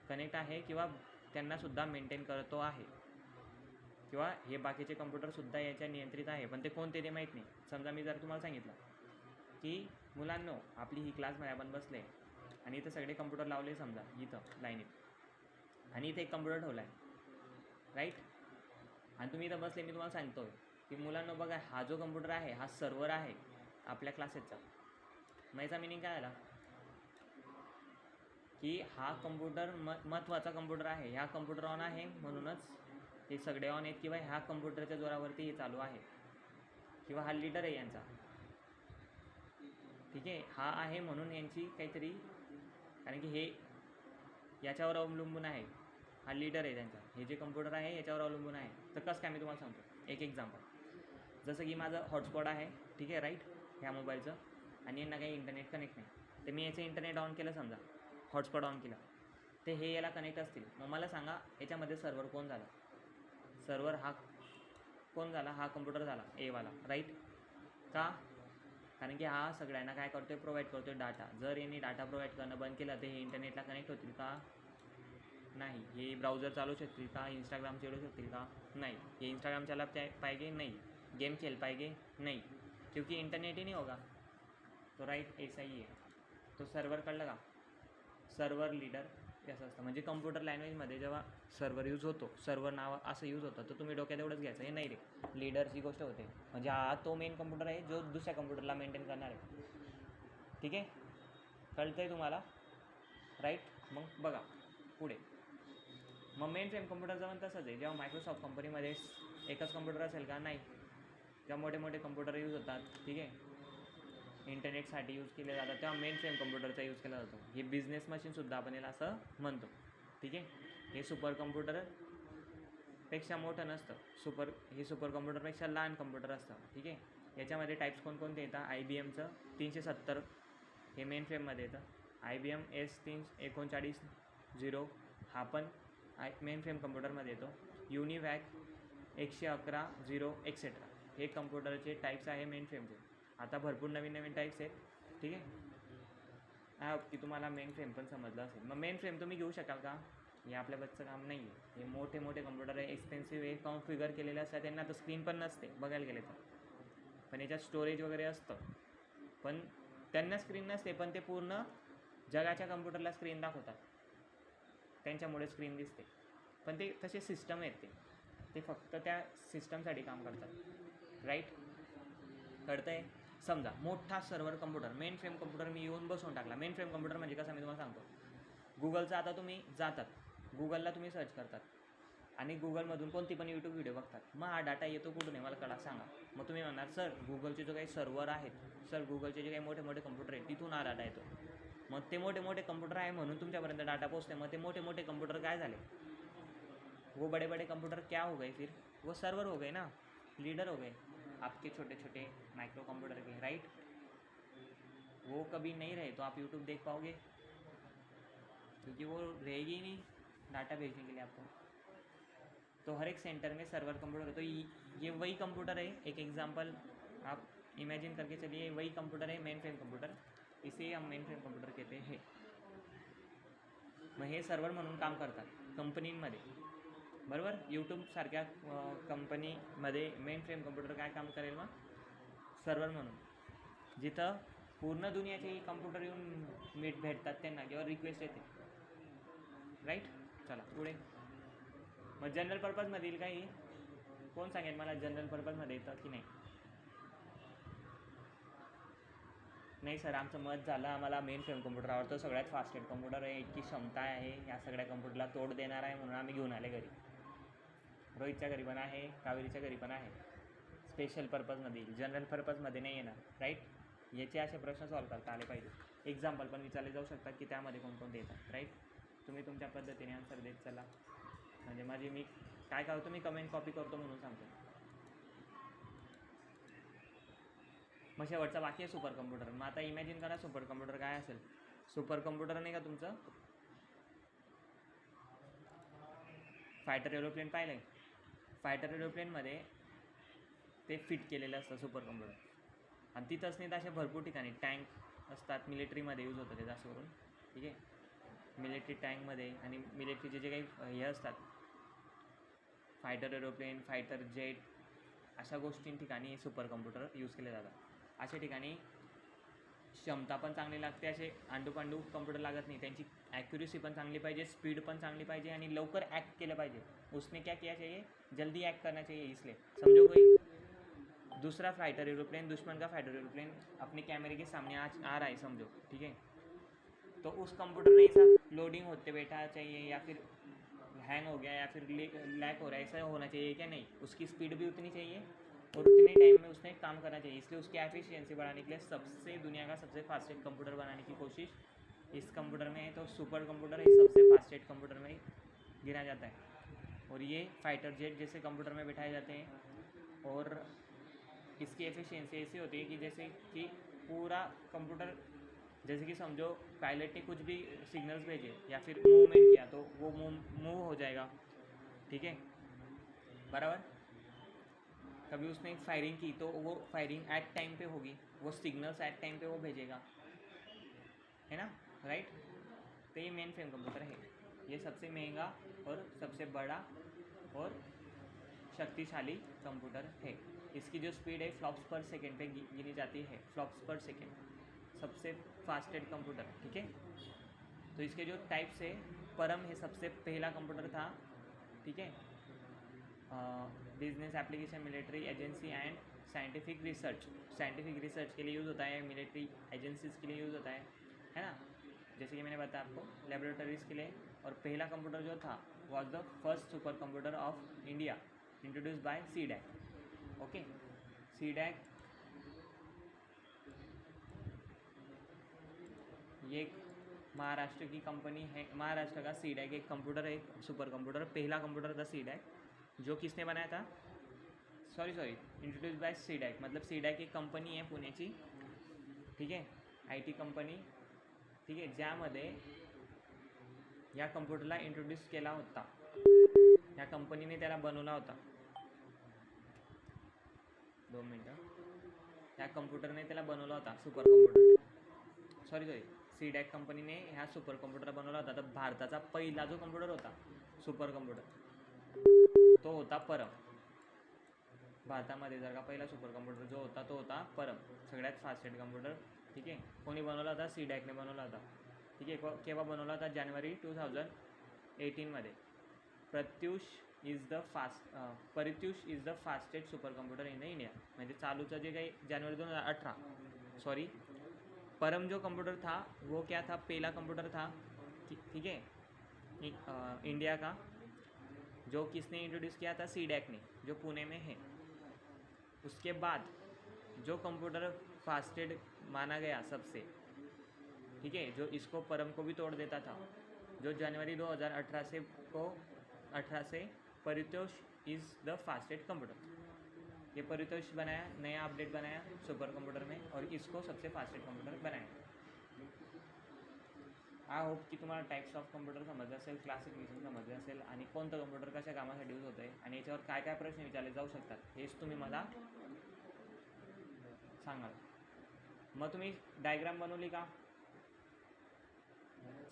कनेक्ट आहे किंवा त्यांनासुद्धा मेंटेन करतो आहे, किंवा हे बाकीचे कम्प्युटरसुद्धा याच्या नियंत्रित आहे. पण ते कोणते ते माहीत नाही. समजा मी जर तुम्हाला सांगितलं की मुलांनो आपली ही क्लासमध्ये आपण बसले आणि इथं सगळे कम्प्युटर लावले समजा इथं लाईनीत, आणि इथे एक कम्प्युटर ठेवला आहे, राईट. आणि तुम्ही इथं बसले, मी तुम्हाला सांगतो की मुलांनो बघा हा जो कम्प्युटर आहे हा सर्व्हर आहे आपल्या क्लासेसचा. मग याचा मिनिंग काय आला की हा कम्प्युटर महत्त्वाचा कम्प्युटर आहे. ह्या कम्प्युटर ऑन आहे म्हणूनच हे सगळे ऑन आहेत, किंवा ह्या कम्प्युटरच्या जोरावरती हे चालू आहे, किंवा हा लीडर आहे यांचा. ठीक आहे, हा आहे म्हणून यांची काहीतरी, कारण की हे याच्यावर अवलंबून आहे. हा लीडर आहे त्यांचा, हे जे कम्प्युटर आहे याच्यावर अवलंबून आहे. तर कसं काय मी तुम्हाला सांगतो एक एक्झाम्पल. जसं की माझं हॉटस्पॉट आहे, ठीक आहे, राईट, ह्या मोबाईलचं, आणि यांना काही इंटरनेट कनेक्ट नाही. तर मी याचं इंटरनेट ऑन केलं समजा, हॉटस्पॉट ऑन केला, ते हे याला कनेक्ट असतील. मग मला सांगा याच्यामध्ये सर्व्हर कोण झाला? सर्व्हर हा कोण झाला? हा कम्प्युटर झाला, एवाला, राईट. का? कारण की हा सगळ्यांना काय करतो आहे, प्रोव्हाइड करतो आहे डाटा. जर यांनी डाटा प्रोव्हाइड करणं बंद केलं तर हे इंटरनेटला कनेक्ट होतील का? नाही. हे ब्राउझर चालू शकतील का? इंस्टाग्राम चलू शकतील का? नहीं. ये इंस्टाग्राम चला पाएंगे? नहीं. गेम खेल पाएंगे? नहीं, क्योंकि इंटरनेट ही नहीं होगा. तो राईट ऐसा ही आहे. तो सर्व्हर कळलं का? सर्व्हर लीडर कसं असतं, म्हणजे कम्प्युटर लँग्वेजमध्ये जेव्हा सर्व्हर यूज होतो, सर्व्हर नाव असं यूज होतं, तर तुम्ही डोक्यात एवढंच घ्यायचं. हे नाही रे, लीडरची गोष्ट होते. म्हणजे हा तो मेन कम्प्युटर आहे जो दुसऱ्या कम्प्युटरला मेंटेन करणार आहे. ठीक आहे, कळतं आहे तुम्हाला, राईट. मग बघा पुढे. मग मेन फ्रेम कम्प्युटरचं पण तसंच आहे. जेव्हा मायक्रोसॉफ्ट कंपनीमध्ये एकच कम्प्युटर असेल का? नाही. जेव्हा मोठे मोठे कम्प्युटर यूज होतात, ठीक आहे, इंटरनेटसाठी यूज केले जातात, तेव्हा मेन फ्रेम कम्प्युटरचा यूज केला जातो. हे बिझनेस मशीनसुद्धा आपण याला असं म्हणतो. ठीक आहे, हे सुपर कम्प्युटरपेक्षा मोठं नसतं. हे सुपर कम्प्युटरपेक्षा लहान कम्प्युटर असतं. ठीक आहे, याच्यामध्ये टाईप्स कोणकोणते येतात? IBMचं 370 हे मेन फ्रेममध्ये येतं. IBM S339 हा पण मेन फ्रेम कम्प्युटरमध्ये येतो. युनिवॅक 111 एक्सेट्रा हे कम्प्युटरचे टाईप्स आहे मेन फ्रेमचे. आता भरपूर नवीन नवीन टाईप्स आहेत. ठीक आहे, आय होप की तुम्हाला मेन फ्रेम पण समजलं असेल. मग मेन फ्रेम तुम्ही घेऊ शकाल का? हे आपल्या बसचं काम नाही आहे. हे मोठे मोठे कम्प्युटर आहे, एक्सपेन्सिव्ह आहे, कॉन्फिगर केलेले असतात. त्यांना तर स्क्रीन पण नसते बघायला गेले तर, पण याच्यात स्टोरेज वगैरे असतं. पण त्यांना स्क्रीन नसते, पण ते पूर्ण जगाच्या कम्प्युटरला स्क्रीन दाखवतात. त्यांच्यामुळे स्क्रीन दिसते. पण ते तसे सिस्टम आहेत, ते फक्त त्या सिस्टमसाठी काम करतात. राईट, कळतं आहे. समजा मोठा server computer, mainframe computer मी येऊन बसवून टाकला. मेन फ्रेम कम्प्युटर म्हणजे कसं मी तुम्हाला सांगतो. गुगलचं आता तुम्ही जातात, गुगलला तुम्ही सर्च करतात आणि गुगलमधून कोणती पण यूट्यूब व्हिडिओ बघतात. मग हा डाटा येतो कुठून आहे मला कळा सांगा. मग तुम्ही म्हणणार सर गुगलचे जो काही सर्व्हर आहेत, सर गुगलचे जे काही मोठे मोठे कम्प्युटर आहेत तिथून हा डाटा येतो. मग ते मोठे मोठे कम्प्युटर आहे म्हणून तुमच्यापर्यंत डाटा पोहोचते. मग ते मोठे मोठे कम्प्युटर काय झाले? वो बड़े बड़े कंप्यूटर क्या हो गए फिर? वो सर्वर हो गए ना, लीडर हो गए आपके छोटे छोटे माइक्रो कंप्यूटर के, राइट. वो कभी नहीं रहे तो आप यूट्यूब देख पाओगे, क्योंकि वो रहेगी ही नहीं डाटा भेजने के लिए आपको. तो हर एक सेंटर में सर्वर कंप्यूटर है. तो ये वही कंप्यूटर है. एक एग्जांपल आप इमेजिन करके चलिए, वही कंप्यूटर है मेन फ्रेम कंप्यूटर. इसे हम मेन फ्रेम कंप्यूटर कहते हैं. मग हे सर्वर म्हणून काम करतात कंपनींमध्ये, बरोबर. यूट्यूबसारख्या कंपनीमध्ये मेन फ्रेम कम्प्युटर काय काम करेल? मग सर्वर म्हणून, जिथं पूर्ण दुनियाचे कम्प्युटर येऊन भेटतात त्यांना किंवा रिक्वेस्ट येते. राईट, चला पुढे. मग जनरल पर्पजमध्ये येईल काही? कोण सांगेल मला जनरल पर्पजमध्ये येतं की नाही? नाही सर आमचं मत झालं, आम्हाला मेन फ्रेम कम्प्युटर आवडतो, सगळ्यात फास्टेड कम्प्युटर आहे, इतकी क्षमता आहे, या सगळ्या कम्प्युटरला तोड देणार आहे म्हणून आम्ही घेऊन आले घरी. रोहितच्या घरी पण आहे, कावेरीच्या घरी पण आहे. स्पेशल पर्पजमध्ये येईल, जनरल पर्पजमध्ये नाही येणार. राईट, याचे असे प्रश्न सॉल्व करता आले पाहिजे. एक्झाम्पल पण विचारले जाऊ शकतात की त्यामध्ये कोणकोणते येतात. राईट, तुम्ही तुमच्या पद्धतीने आन्सर देत चला. म्हणजे माझी मी काय करतो, मी कमेंट कॉपी करतो म्हणून सांगतो. मग शेवटचा बाकी आहे सुपर कम्प्युटर. मग आता इमॅजिन करा सुपर कम्प्युटर काय असेल. सुपर कम्प्युटर नाही का तुमचं? फायटर एरोप्लेन पाहिलं आहे? फायटर एरोप्लेनमध्ये ते फिट केलेलं असतं सुपर कम्प्युटर. आणि तिथंच नाही तर अशा भरपूर ठिकाणी टँक असतात, मिलिटरीमध्ये यूज होतं ते जास्त करून. ठीक आहे, मिलिटरी टँकमध्ये आणि मिलिटरीचे जे काही हे असतात, फायटर एरोप्लेन, फायटर जेट, अशा गोष्टी ठिकाणी सुपर कम्प्युटर यूज केले जातात. अशा ठिकाणी क्षमता पण चांगली लागते, असे आंडूपांडू कम्प्युटर लागत नाही. त्यांची ॲक्युरेसी पण चांगली पाहिजे, स्पीड पण चांगली पाहिजे आणि लवकर ॲक्ट केलं पाहिजे. उसने क्या किया चाहिए, जल्दी ॲक्ट करना चाहिए. इसलिए समझो कोई दूसरा फाइटर एरोप्लेन, दुश्मन का फाइटर एरोप्लेन अपने कैमरे के सामने आ रहा है समझो, ठीक है, तो उस कंप्यूटर में ऐसा लोडिंग होते बैठा चाहिए या फिर हैंग हो गया या फिर लैक हो रहा है, ऐसा होना चाहिए क्या? नहीं, उसकी स्पीड भी उतनी चाहिए और उतने टाइम में उसने काम करना चाहिए. इसलिए उसकी एफिशिएंसी बढ़ाने के लिए सबसे दुनिया का सबसे फास्टेस्ट कंप्यूटर बनाने की कोशिश इस कंप्यूटर में है. तो सुपर कंप्यूटर है सबसे फास्टेस्ट कंप्यूटर में गिना जाता है. और ये फाइटर जेट जैसे कंप्यूटर में बिठाए जाते हैं और इसकी एफिशिएंसी ऐसी होती है कि जैसे कि पूरा कंप्यूटर, जैसे कि समझो पायलट ने कुछ भी सिग्नल्स भेजे या फिर मूवमेंट किया तो वो मूव हो जाएगा. ठीक है, बराबर. कभी उसने फायरिंग की तो वो फायरिंग एट टाइम पे होगी, वो सिग्नल्स एट टाइम पे वो भेजेगा, है ना, राइट. तो ये मेन फ्रेम कंप्यूटर है. ये सबसे महंगा और सबसे बड़ा और शक्तिशाली कंप्यूटर है. इसकी जो स्पीड है फ्लॉप्स पर सेकेंड पे गिनी जाती है. फ्लॉप्स पर सेकेंड, सबसे फास्टेस्ट कंप्यूटर. ठीक है, तो इसके जो टाइप्स है, परम है सबसे पहला कंप्यूटर था. ठीक है, business application, military agency and scientific research. Scientific research के लिए यूज़ होता है, मिलिट्री एजेंसीज के लिए यूज़ होता है ना, जैसे कि मैंने बताया आपको, लेबोरेटरीज के लिए. और पहला कंप्यूटर जो था was the first super computer of India, introduce by CDAC. Okay, CDAC ये एक महाराष्ट्र की कंपनी है. महाराष्ट्र का सीडैक एक कंप्यूटर है, एक सुपर कंप्यूटर. पहला कंप्यूटर था सीडैक, जो किसने बनाया था, सॉरी इंट्रोड्यूस बाय सीडैक. मतलब सीडॅक एक कंपनी आहे पुण्याची. ठीक आहे, IT कंपनी. ठीक आहे, ज्यामध्ये या कम्प्युटरला इंट्रोड्यूस केला होता, या कंपनीने त्याला बनवला होता. 2 मिनटं. या कम्प्युटरने त्याला बनवला होता सुपर कम्प्युटर. सॉरी सीडॅक कंपनीने ह्या सुपर कम्प्युटर बनवला होता. तर भारताचा पहिला जो कम्प्युटर होता सुपर कम्प्युटर तो होता परम. भारतामध्ये जर का पहिला सुपर कम्प्युटर जो होता तो होता परम, सगळ्यात फास्टेस्ट कम्प्युटर. ठीक आहे, कोणी बनवला होता, सीडॅकने बनवला होता. ठीक आहे, केव्हा बनवला होता, जानेवारी 2018मध्ये. Pratyush is the fastest supercomputer in the India. म्हणजे चालूचं जे काही जानेवारी 2018, सॉरी, परम जो कंप्यूटर था वो क्या था, पहला कंप्यूटर था. ठीक है, इंडिया का, जो किसने इंट्रोड्यूस किया था, सीडैक ने, जो पुणे में है. उसके बाद जो कंप्यूटर फास्टेड माना गया सबसे, ठीक है, जो इसको परम को भी तोड़ देता था, जो January 2018 say Paritosh is the fastest computer. ये परितोष बनाया, नया अपडेट बनाया सुपर कंप्यूटर में और इसको सबसे फास्टेस्ट कंप्यूटर बनाया. आय होप की तुम्हाला टाईप्स ऑफ कम्प्युटर समजलं असेल, क्लासिफिकेशन समजलं असेल आणि कोणतं कम्प्युटर कशा कामासाठी यूज होतं आहे आणि याच्यावर काय काय प्रश्न विचारले जाऊ शकतात हेच तुम्ही मला सांगाल. मग तुम्ही डायग्राम बनवली का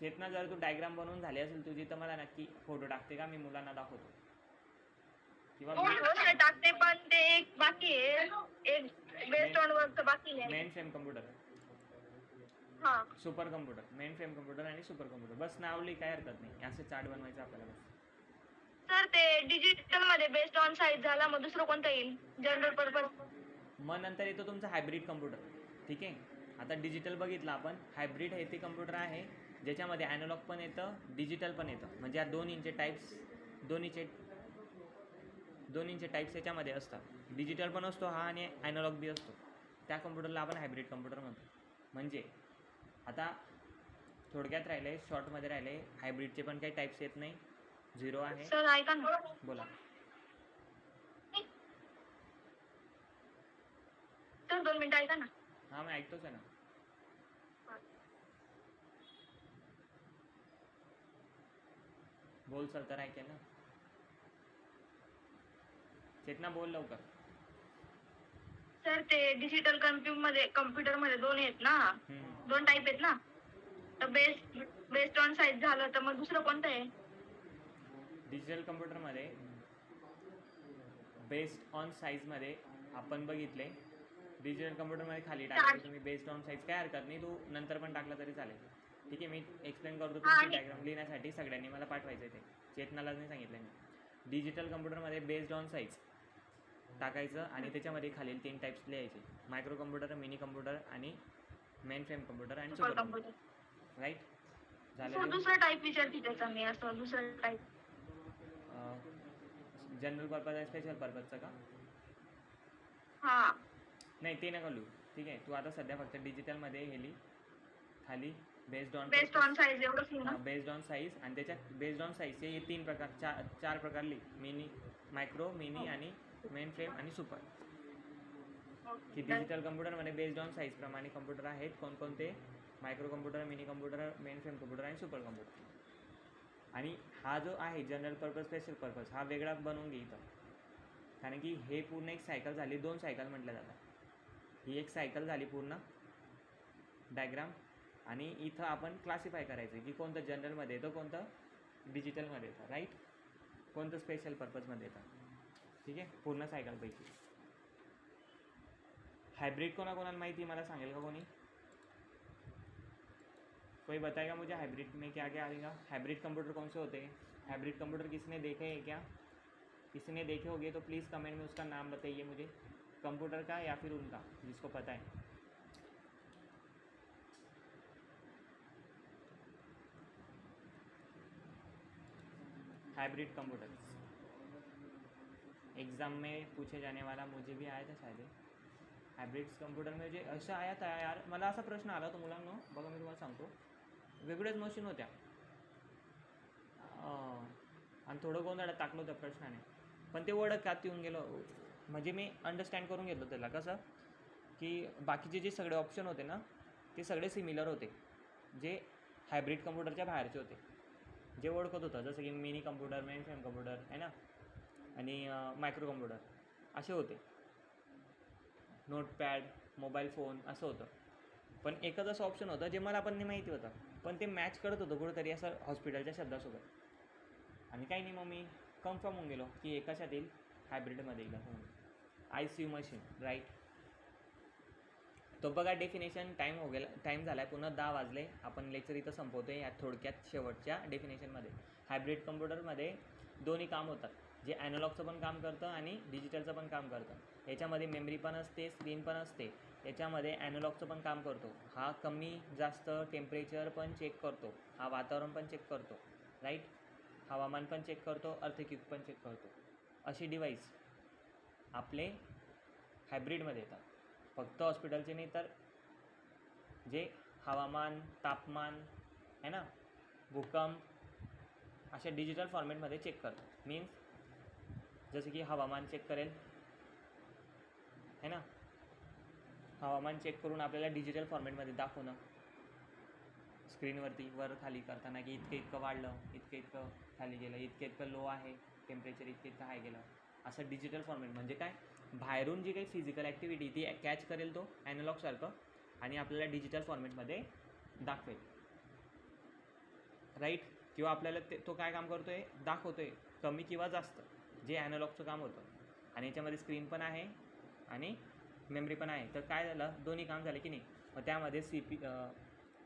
चेतना? जर तू डायग्राम बनवून झाली असेल तुझी तर मला नक्की फोटो टाकते का, मी मुलांना दाखवतो. किंवा टाकते, पण ते एक बाकी आहे, एक बेस्ड ऑन वर्क बाकी आहे. मेन फ्रेम कम्प्युटर, हां, super computer, mainframe computer आणि सुपर कम्प्युटर. बस नाव लिही, काय हरकत नाही. असे चार्ट बनवायचं आपल्याला बस. सर ते डिजिटल मध्ये बेस्ड ऑन साईज झाला, मग दुसरं कोणतं येईल जनरल पर्पज? मग नंतर येतो तुमचा हायब्रिड कम्प्युटर. ठीक आहे, आता डिजिटल बघितलं आपण. हायब्रिड हे ते कम्प्युटर आहे ज्याच्यामध्ये ॲनालॉग पण येतं, डिजिटल पण येतं. म्हणजे या दोन्हींचे टाईप्स याच्यामध्ये असतात. डिजिटल पण असतो हा आणि ॲनालॉग बी असतो. त्या कम्प्युटरला आपण हायब्रिड कम्प्युटर म्हणतो. म्हणजे आता थोडक्यात राहिले, शॉर्टमध्ये राहिले, हायब्रिडचे पण काही टाईप्स येत नाही, 0 आहे. सर ऐका ना, बोला. सर 2 मिनिटं ऐका ना. हां, मी ऐकतोच आहे ना. बोल सर तर ऐकेल ना. चेतना बोल लवकर. सर ते डिजिटल कम्प्युटर मध्ये दोन आहेत ना, हम्म. दोन टाईप आहेत ना, तर बेस्ड ऑन साईज झालं तर मग दुसरं कोणतं आहे? डिजिटल कम्प्युटरमध्ये बेस्ड ऑन साईजमध्ये आपण बघितले. डिजिटल कम्प्युटरमध्ये खाली टाकले तुम्ही बेस्ड ऑन साईज, काय हरकत नाही, तू नंतर पण टाकला तरी चालेल. ठीक आहे, मी एक्सप्लेन करतो. तुमची डायग्राम लिहिण्यासाठी सगळ्यांनी मला पाठवायचं आहे, ते चेतनालाच नाही सांगितलं मी. डिजिटल कम्प्युटरमध्ये बेस्ड ऑन साईज टाकायचं आणि त्याच्यामध्ये खालील 3 टाईप्स लिहायचे: मायक्रो कम्प्युटर, मिनी कम्प्युटर आणि मेन फ्रेम कम्प्युटर आणि सुपर कम्प्युटर. राईट झालं. सर दुसरा टाईप विचारते त्याचा मी, असं दुसरा टाईप जनरल पर्पज आहे स्पेशल पर्पजचं का? हा. नाही ते नका लिहू. ठीक आहे, तू आता सध्या फक्त डिजिटलमध्ये हे लिही खाली बेस्ड ऑन साईज एवढंच लिहू ना? बेस्ड ऑन साईज, आणि त्याच्यात बेस्ड ऑन साईजचे हे 3 प्रकार, चार प्रकार लिही: मिनी, मायक्रो, मिनी आणि मेन फ्रेम आणि सुपर. की डिजिटल कम्प्युटरमध्ये बेस्ड ऑन साईज प्रमाणे कम्प्युटर आहेत कोणकोणते: micro computer, mini computer, mainframe computer आणि सुपर कम्प्युटर. आणि हा जो आहे जनरल पर्पज स्पेशल पर्पज, हा वेगळा बनवून घे इथं, कारण की हे पूर्ण एक सायकल झाली. 2 सायकल म्हटल्या जातात. ही एक सायकल झाली पूर्ण डायग्राम, आणि इथं आपण क्लासिफाय करायचं की कोणतं जनरलमध्ये येतं, कोणतं डिजिटलमध्ये येतं. राईट, कोणतं स्पेशल पर्पजमध्ये येतं. ठीक आहे, पूर्ण सायकलपैकी. हाइब्रिड कोणाकोणाला माहिती मला सांगेल का कोणी? कोई बताएगा मुझे हाइब्रिड में क्या क्या आएगा? हाइब्रिड कंप्यूटर कौन से होते हैं? हाइब्रिड कंप्यूटर किसने देखे हैं क्या? किसी ने देखे होंगे तो प्लीज़ कमेंट में उसका नाम बताइए मुझे, कंप्यूटर का या फिर उनका, जिसको पता है. हाइब्रिड कंप्यूटर्स एग्ज़ाम में पूछे जाने वाला मुझे भी आया था शायद. हायब्रिड कंप्युटर म्हणजे असं आया था यार, मला असा प्रश्न आला होता मुलांनो, बघा मी तुम्हाला सांगतो. वेगळ्याच मशीन होत्या आणि थोडं गोंधळात टाकलं होतं प्रश्नाने, पण ते ओळखात येऊन गेलं. म्हणजे मी अंडरस्टँड करून घेतलं त्याला. कसं की बाकीचे जे सगळे ऑप्शन होते ना, ते सगळे सिमिलर होते, जे हायब्रिड कम्प्युटरच्या बाहेरचे होते, जे ओळखत होतं. जसं की mini computer, mainframe computer आहे ना, आणि मायक्रो कम्प्युटर असे होते. नोटपॅड, मोबाईल फोन असं होतं. पण एकच असं ऑप्शन होतं जे मला पण नाही माहिती होतं, पण ते मॅच करत होतं कुठंतरी असं हॉस्पिटलच्या शब्दासोबत. आणि काही नाही, मग मी कन्फर्म होऊन गेलो की हे कशात येईल, हायब्रिडमध्ये येईल म्हणून. ICU machine. राईट. तो बघा डेफिनेशन. टाईम झाला आहे, पुन्हा 10 वाजले. आपण लेक्चर इथं संपवतो आहे या थोडक्यात शेवटच्या डेफिनेशनमध्ये. हायब्रिड कम्प्युटरमध्ये दोन्ही काम होतात, जे ॲनालॉगचं पण काम करतं आणि डिजिटलचं पण काम करतं. याच्यामध्ये मेमरी पण असते, स्क्रीन पण असते. याच्यामध्ये ॲनालॉगचं पण काम करतो. हा कमी जास्त टेम्परेचर पण चेक करतो, हा वातावरण पण चेक करतो. राईट, हवामान पण चेक करतो, अर्थक्वेक पण चेक करतो. अशी डिव्हाइस आपले हायब्रिडमध्ये येतात. फक्त हॉस्पिटलचे नाही, तर जे हवामान, तापमान आहे ना, भूकंप अशा डिजिटल फॉर्मॅटमध्ये चेक करतात. मीन्स जसं की हवामान चेक करेल है ना, हवामान चेक करून आपल्याला डिजिटल फॉर्मॅटमध्ये दाखवणं स्क्रीनवरती वर खाली करताना, की इतकं वाढलं, इतकं खाली गेलं, इतकं लो आहे टेम्परेचर, इतकं हाय गेलं. असं डिजिटल फॉर्मॅट म्हणजे काय, बाहेरून जी काही फिजिकल ॲक्टिव्हिटी ती कॅच करेल तो ॲनालॉगसारखं, आणि आपल्याला डिजिटल फॉर्मॅटमध्ये दाखवेल. राईट, किंवा आपल्याला तो काय काम करतो आहे दाखवतो आहे, कमी किंवा जास्त, जे ॲनालॉगचं काम होतं. आणि याच्यामध्ये स्क्रीन पण आहे आणि मेमरी पण आहे. तर काय झालं, दोन्ही काम झाले की नाही. मग त्यामध्ये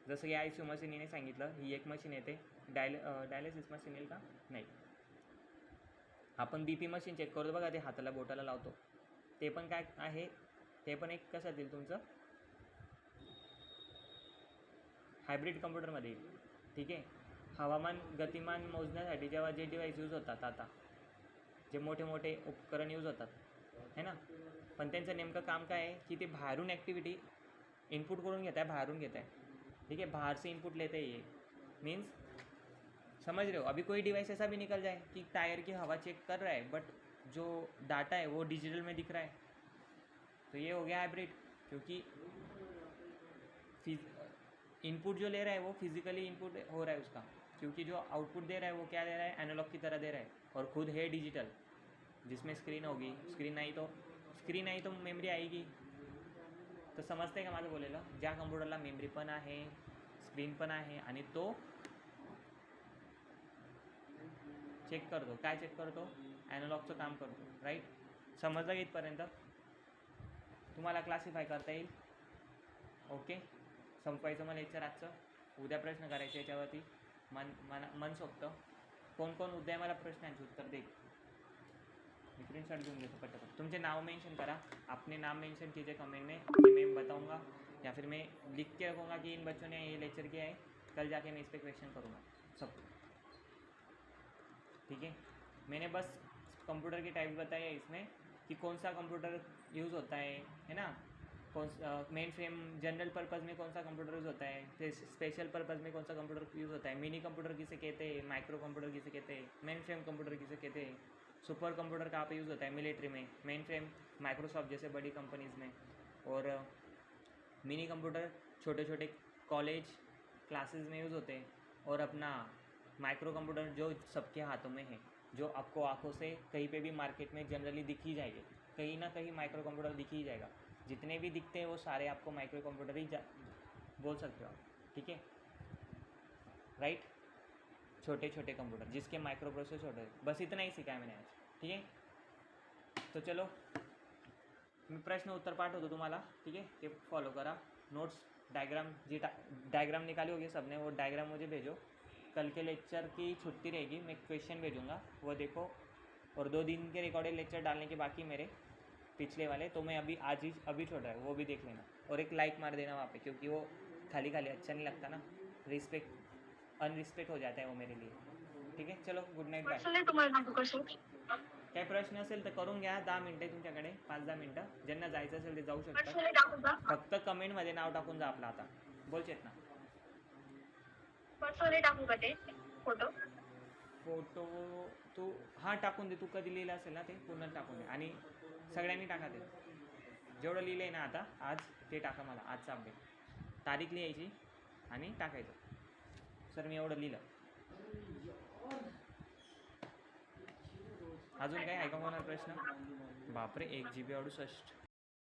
जसं की ICU मशीनीने सांगितलं, ही एक मशीन येते. डायलिसिस मशीन येईल का? नाही. आपण BP मशीन चेक करतो बघा, ते हाताला बोटाला लावतो, ते पण काय आहे, ते पण एक कशात येईल तुमचं हायब्रिड कम्प्युटरमध्ये येईल. ठीक आहे. हवामान गतिमान मोजण्यासाठी जेव्हा जे डिव्हाइस यूज होतात, आता जे मोठे मोठे उपकरण यूज होतात है ना, पण त्यांचं नेमकं काम काय आहे की ते बाहेरून ॲक्टिव्हिटी इनपुट करून घेत आहे, बाहेरून घेत आहे. ठीक है, बाहर से इनपुट लेते हैं ये. मीन्स समझ रहे हो, अभी कोई डिवाइस ऐसा भी निकल जाए कि टायर की हवा चेक कर रहा है, बट जो डाटा है वो डिजिटल में दिख रहा है, तो ये हो गया हाइब्रिड. क्योंकि इनपुट जो ले रहा है वो फिजिकली इनपुट हो रहा है उसका, क्योंकि जो आउटपुट दे रहा है वो क्या दे रहा है, एनालॉग की तरह दे रहा है, और खुद है डिजिटल, जिसमें स्क्रीन होगी. स्क्रीन आई तो मेमरी आएगी. तर समजते का माझं बोलेलं. ज्या कम्प्युटरला मेमरी पण आहे, स्क्रीन पण आहे, आणि तो चेक करतो. काय चेक करतो? ॲनालॉगचं काम करतो. राईट. समजलं की इथपर्यंत तुम्हाला क्लासिफाय करता येईल. ओके. संपवायचं मग लेक्चर आजचं. उद्या प्रश्न करायचे याच्यावरती. मनसोक्त कोण कोण उद्या मला प्रश्नांची उत्तर देईल. मैं स्क्रीनशॉट दूँगी तो पटापट. तुमचे नाव मेंशन करा. अपने नाम मेंशन कीजिए कमेंट में, ये मैं बताऊंगा, या फिर मैं लिख के रखूँगा कि इन बच्चों ने ये लेक्चर किया है. कल जाके मैं इस पर क्वेश्चन करूँगा सब. ठीक है. मैंने बस कंप्यूटर की टाइप बताई है इसमें कि कौन सा कंप्यूटर यूज़ होता है ना. कौन मेन फ्रेम जनरल पर्पज़ में कौन सा कंप्यूटर यूज़ होता है, फिर स्पेशल पर्पज़ में कौन सा कंप्यूटर यूज़ होता है, मिनी कंप्यूटर किसे कहते हैं, माइक्रो कंप्यूटर किसे कहते हैं, मेन फ्रेम कंप्यूटर किसे कहते हैं, सुपर कंप्यूटर कहाँ पे यूज़ होता है, मिलिट्री में, मेन फ्रेम माइक्रोसॉफ्ट जैसे बड़ी कंपनीज़ में, और मिनी कंप्यूटर छोटे छोटे कॉलेज क्लासेस में यूज़ होते हैं, और अपना माइक्रो कंप्यूटर जो सबके हाथों में है, जो आपको आंखों से कहीं पे भी मार्केट में जनरली दिख ही जाएंगे. कहीं ना कहीं माइक्रो कंप्यूटर दिख ही जाएगा. जितने भी दिखते हैं वो सारे आपको माइक्रो कंप्यूटर ही बोल सकते हो आप. ठीक है. राइट. छोटे छोटे कंप्यूटर जिसके माइक्रो प्रोसेसर छोटे. बस इतना ही सिखाया मैंने आज. ठीक है. तो चलो मी प्रश्न उत्तर पाठवतो तुम्हाला. ठीक है. ते फॉलो करा. नोट्स डायग्राम डायग्राम निकाली होगी सबने, वो डायग्राम मुझे भेजो. कल के लेक्चर की छुट्टी रहेगी, मैं क्वेश्चन भेजूँगा, वो देखो. और 2 दिन के रिकॉर्डेड लेक्चर डालने के बाकी मेरे पिछले वाले, तो मैं अभी छोड़ रहा है, वो भी देख लेना. और एक लाइक मार देना वहाँ पे, क्योंकि वो खाली अच्छा नहीं लगता ना. अनरिस्पेक्ट हो जाता है वो मेरे लिए. ठीक आहे. चलो गुड नाईट. बाय. पर्सनली तुम्हाला टाकू कसं? काही प्रश्न असेल तर करून घ्या. 10 मिनटं आहे तुमच्याकडे, 5-10 मिनटं. ज्यांना जायचं असेल ते जाऊ शकतात. पर्सनली टाकू का? फक्त कमेंटमध्ये नाव टाकून जा आपलं. आता बोल चेतना. पर्सनली टाकू का ते फोटो? फोटो तू हां टाकून दे. तू कधी लिहिलं असेल ना ते पूर्ण टाकून दे. आणि सगळ्यांनी टाका ते. जेवढं लिहिलं आहे ना आता आज ते टाका मला. आजचा अपडेट तारीख लिहायची आणि टाकायचं. सर मी एवढं लिहिलं. अजून काय ऐका होणार प्रश्न? बापरे 1 GB 68.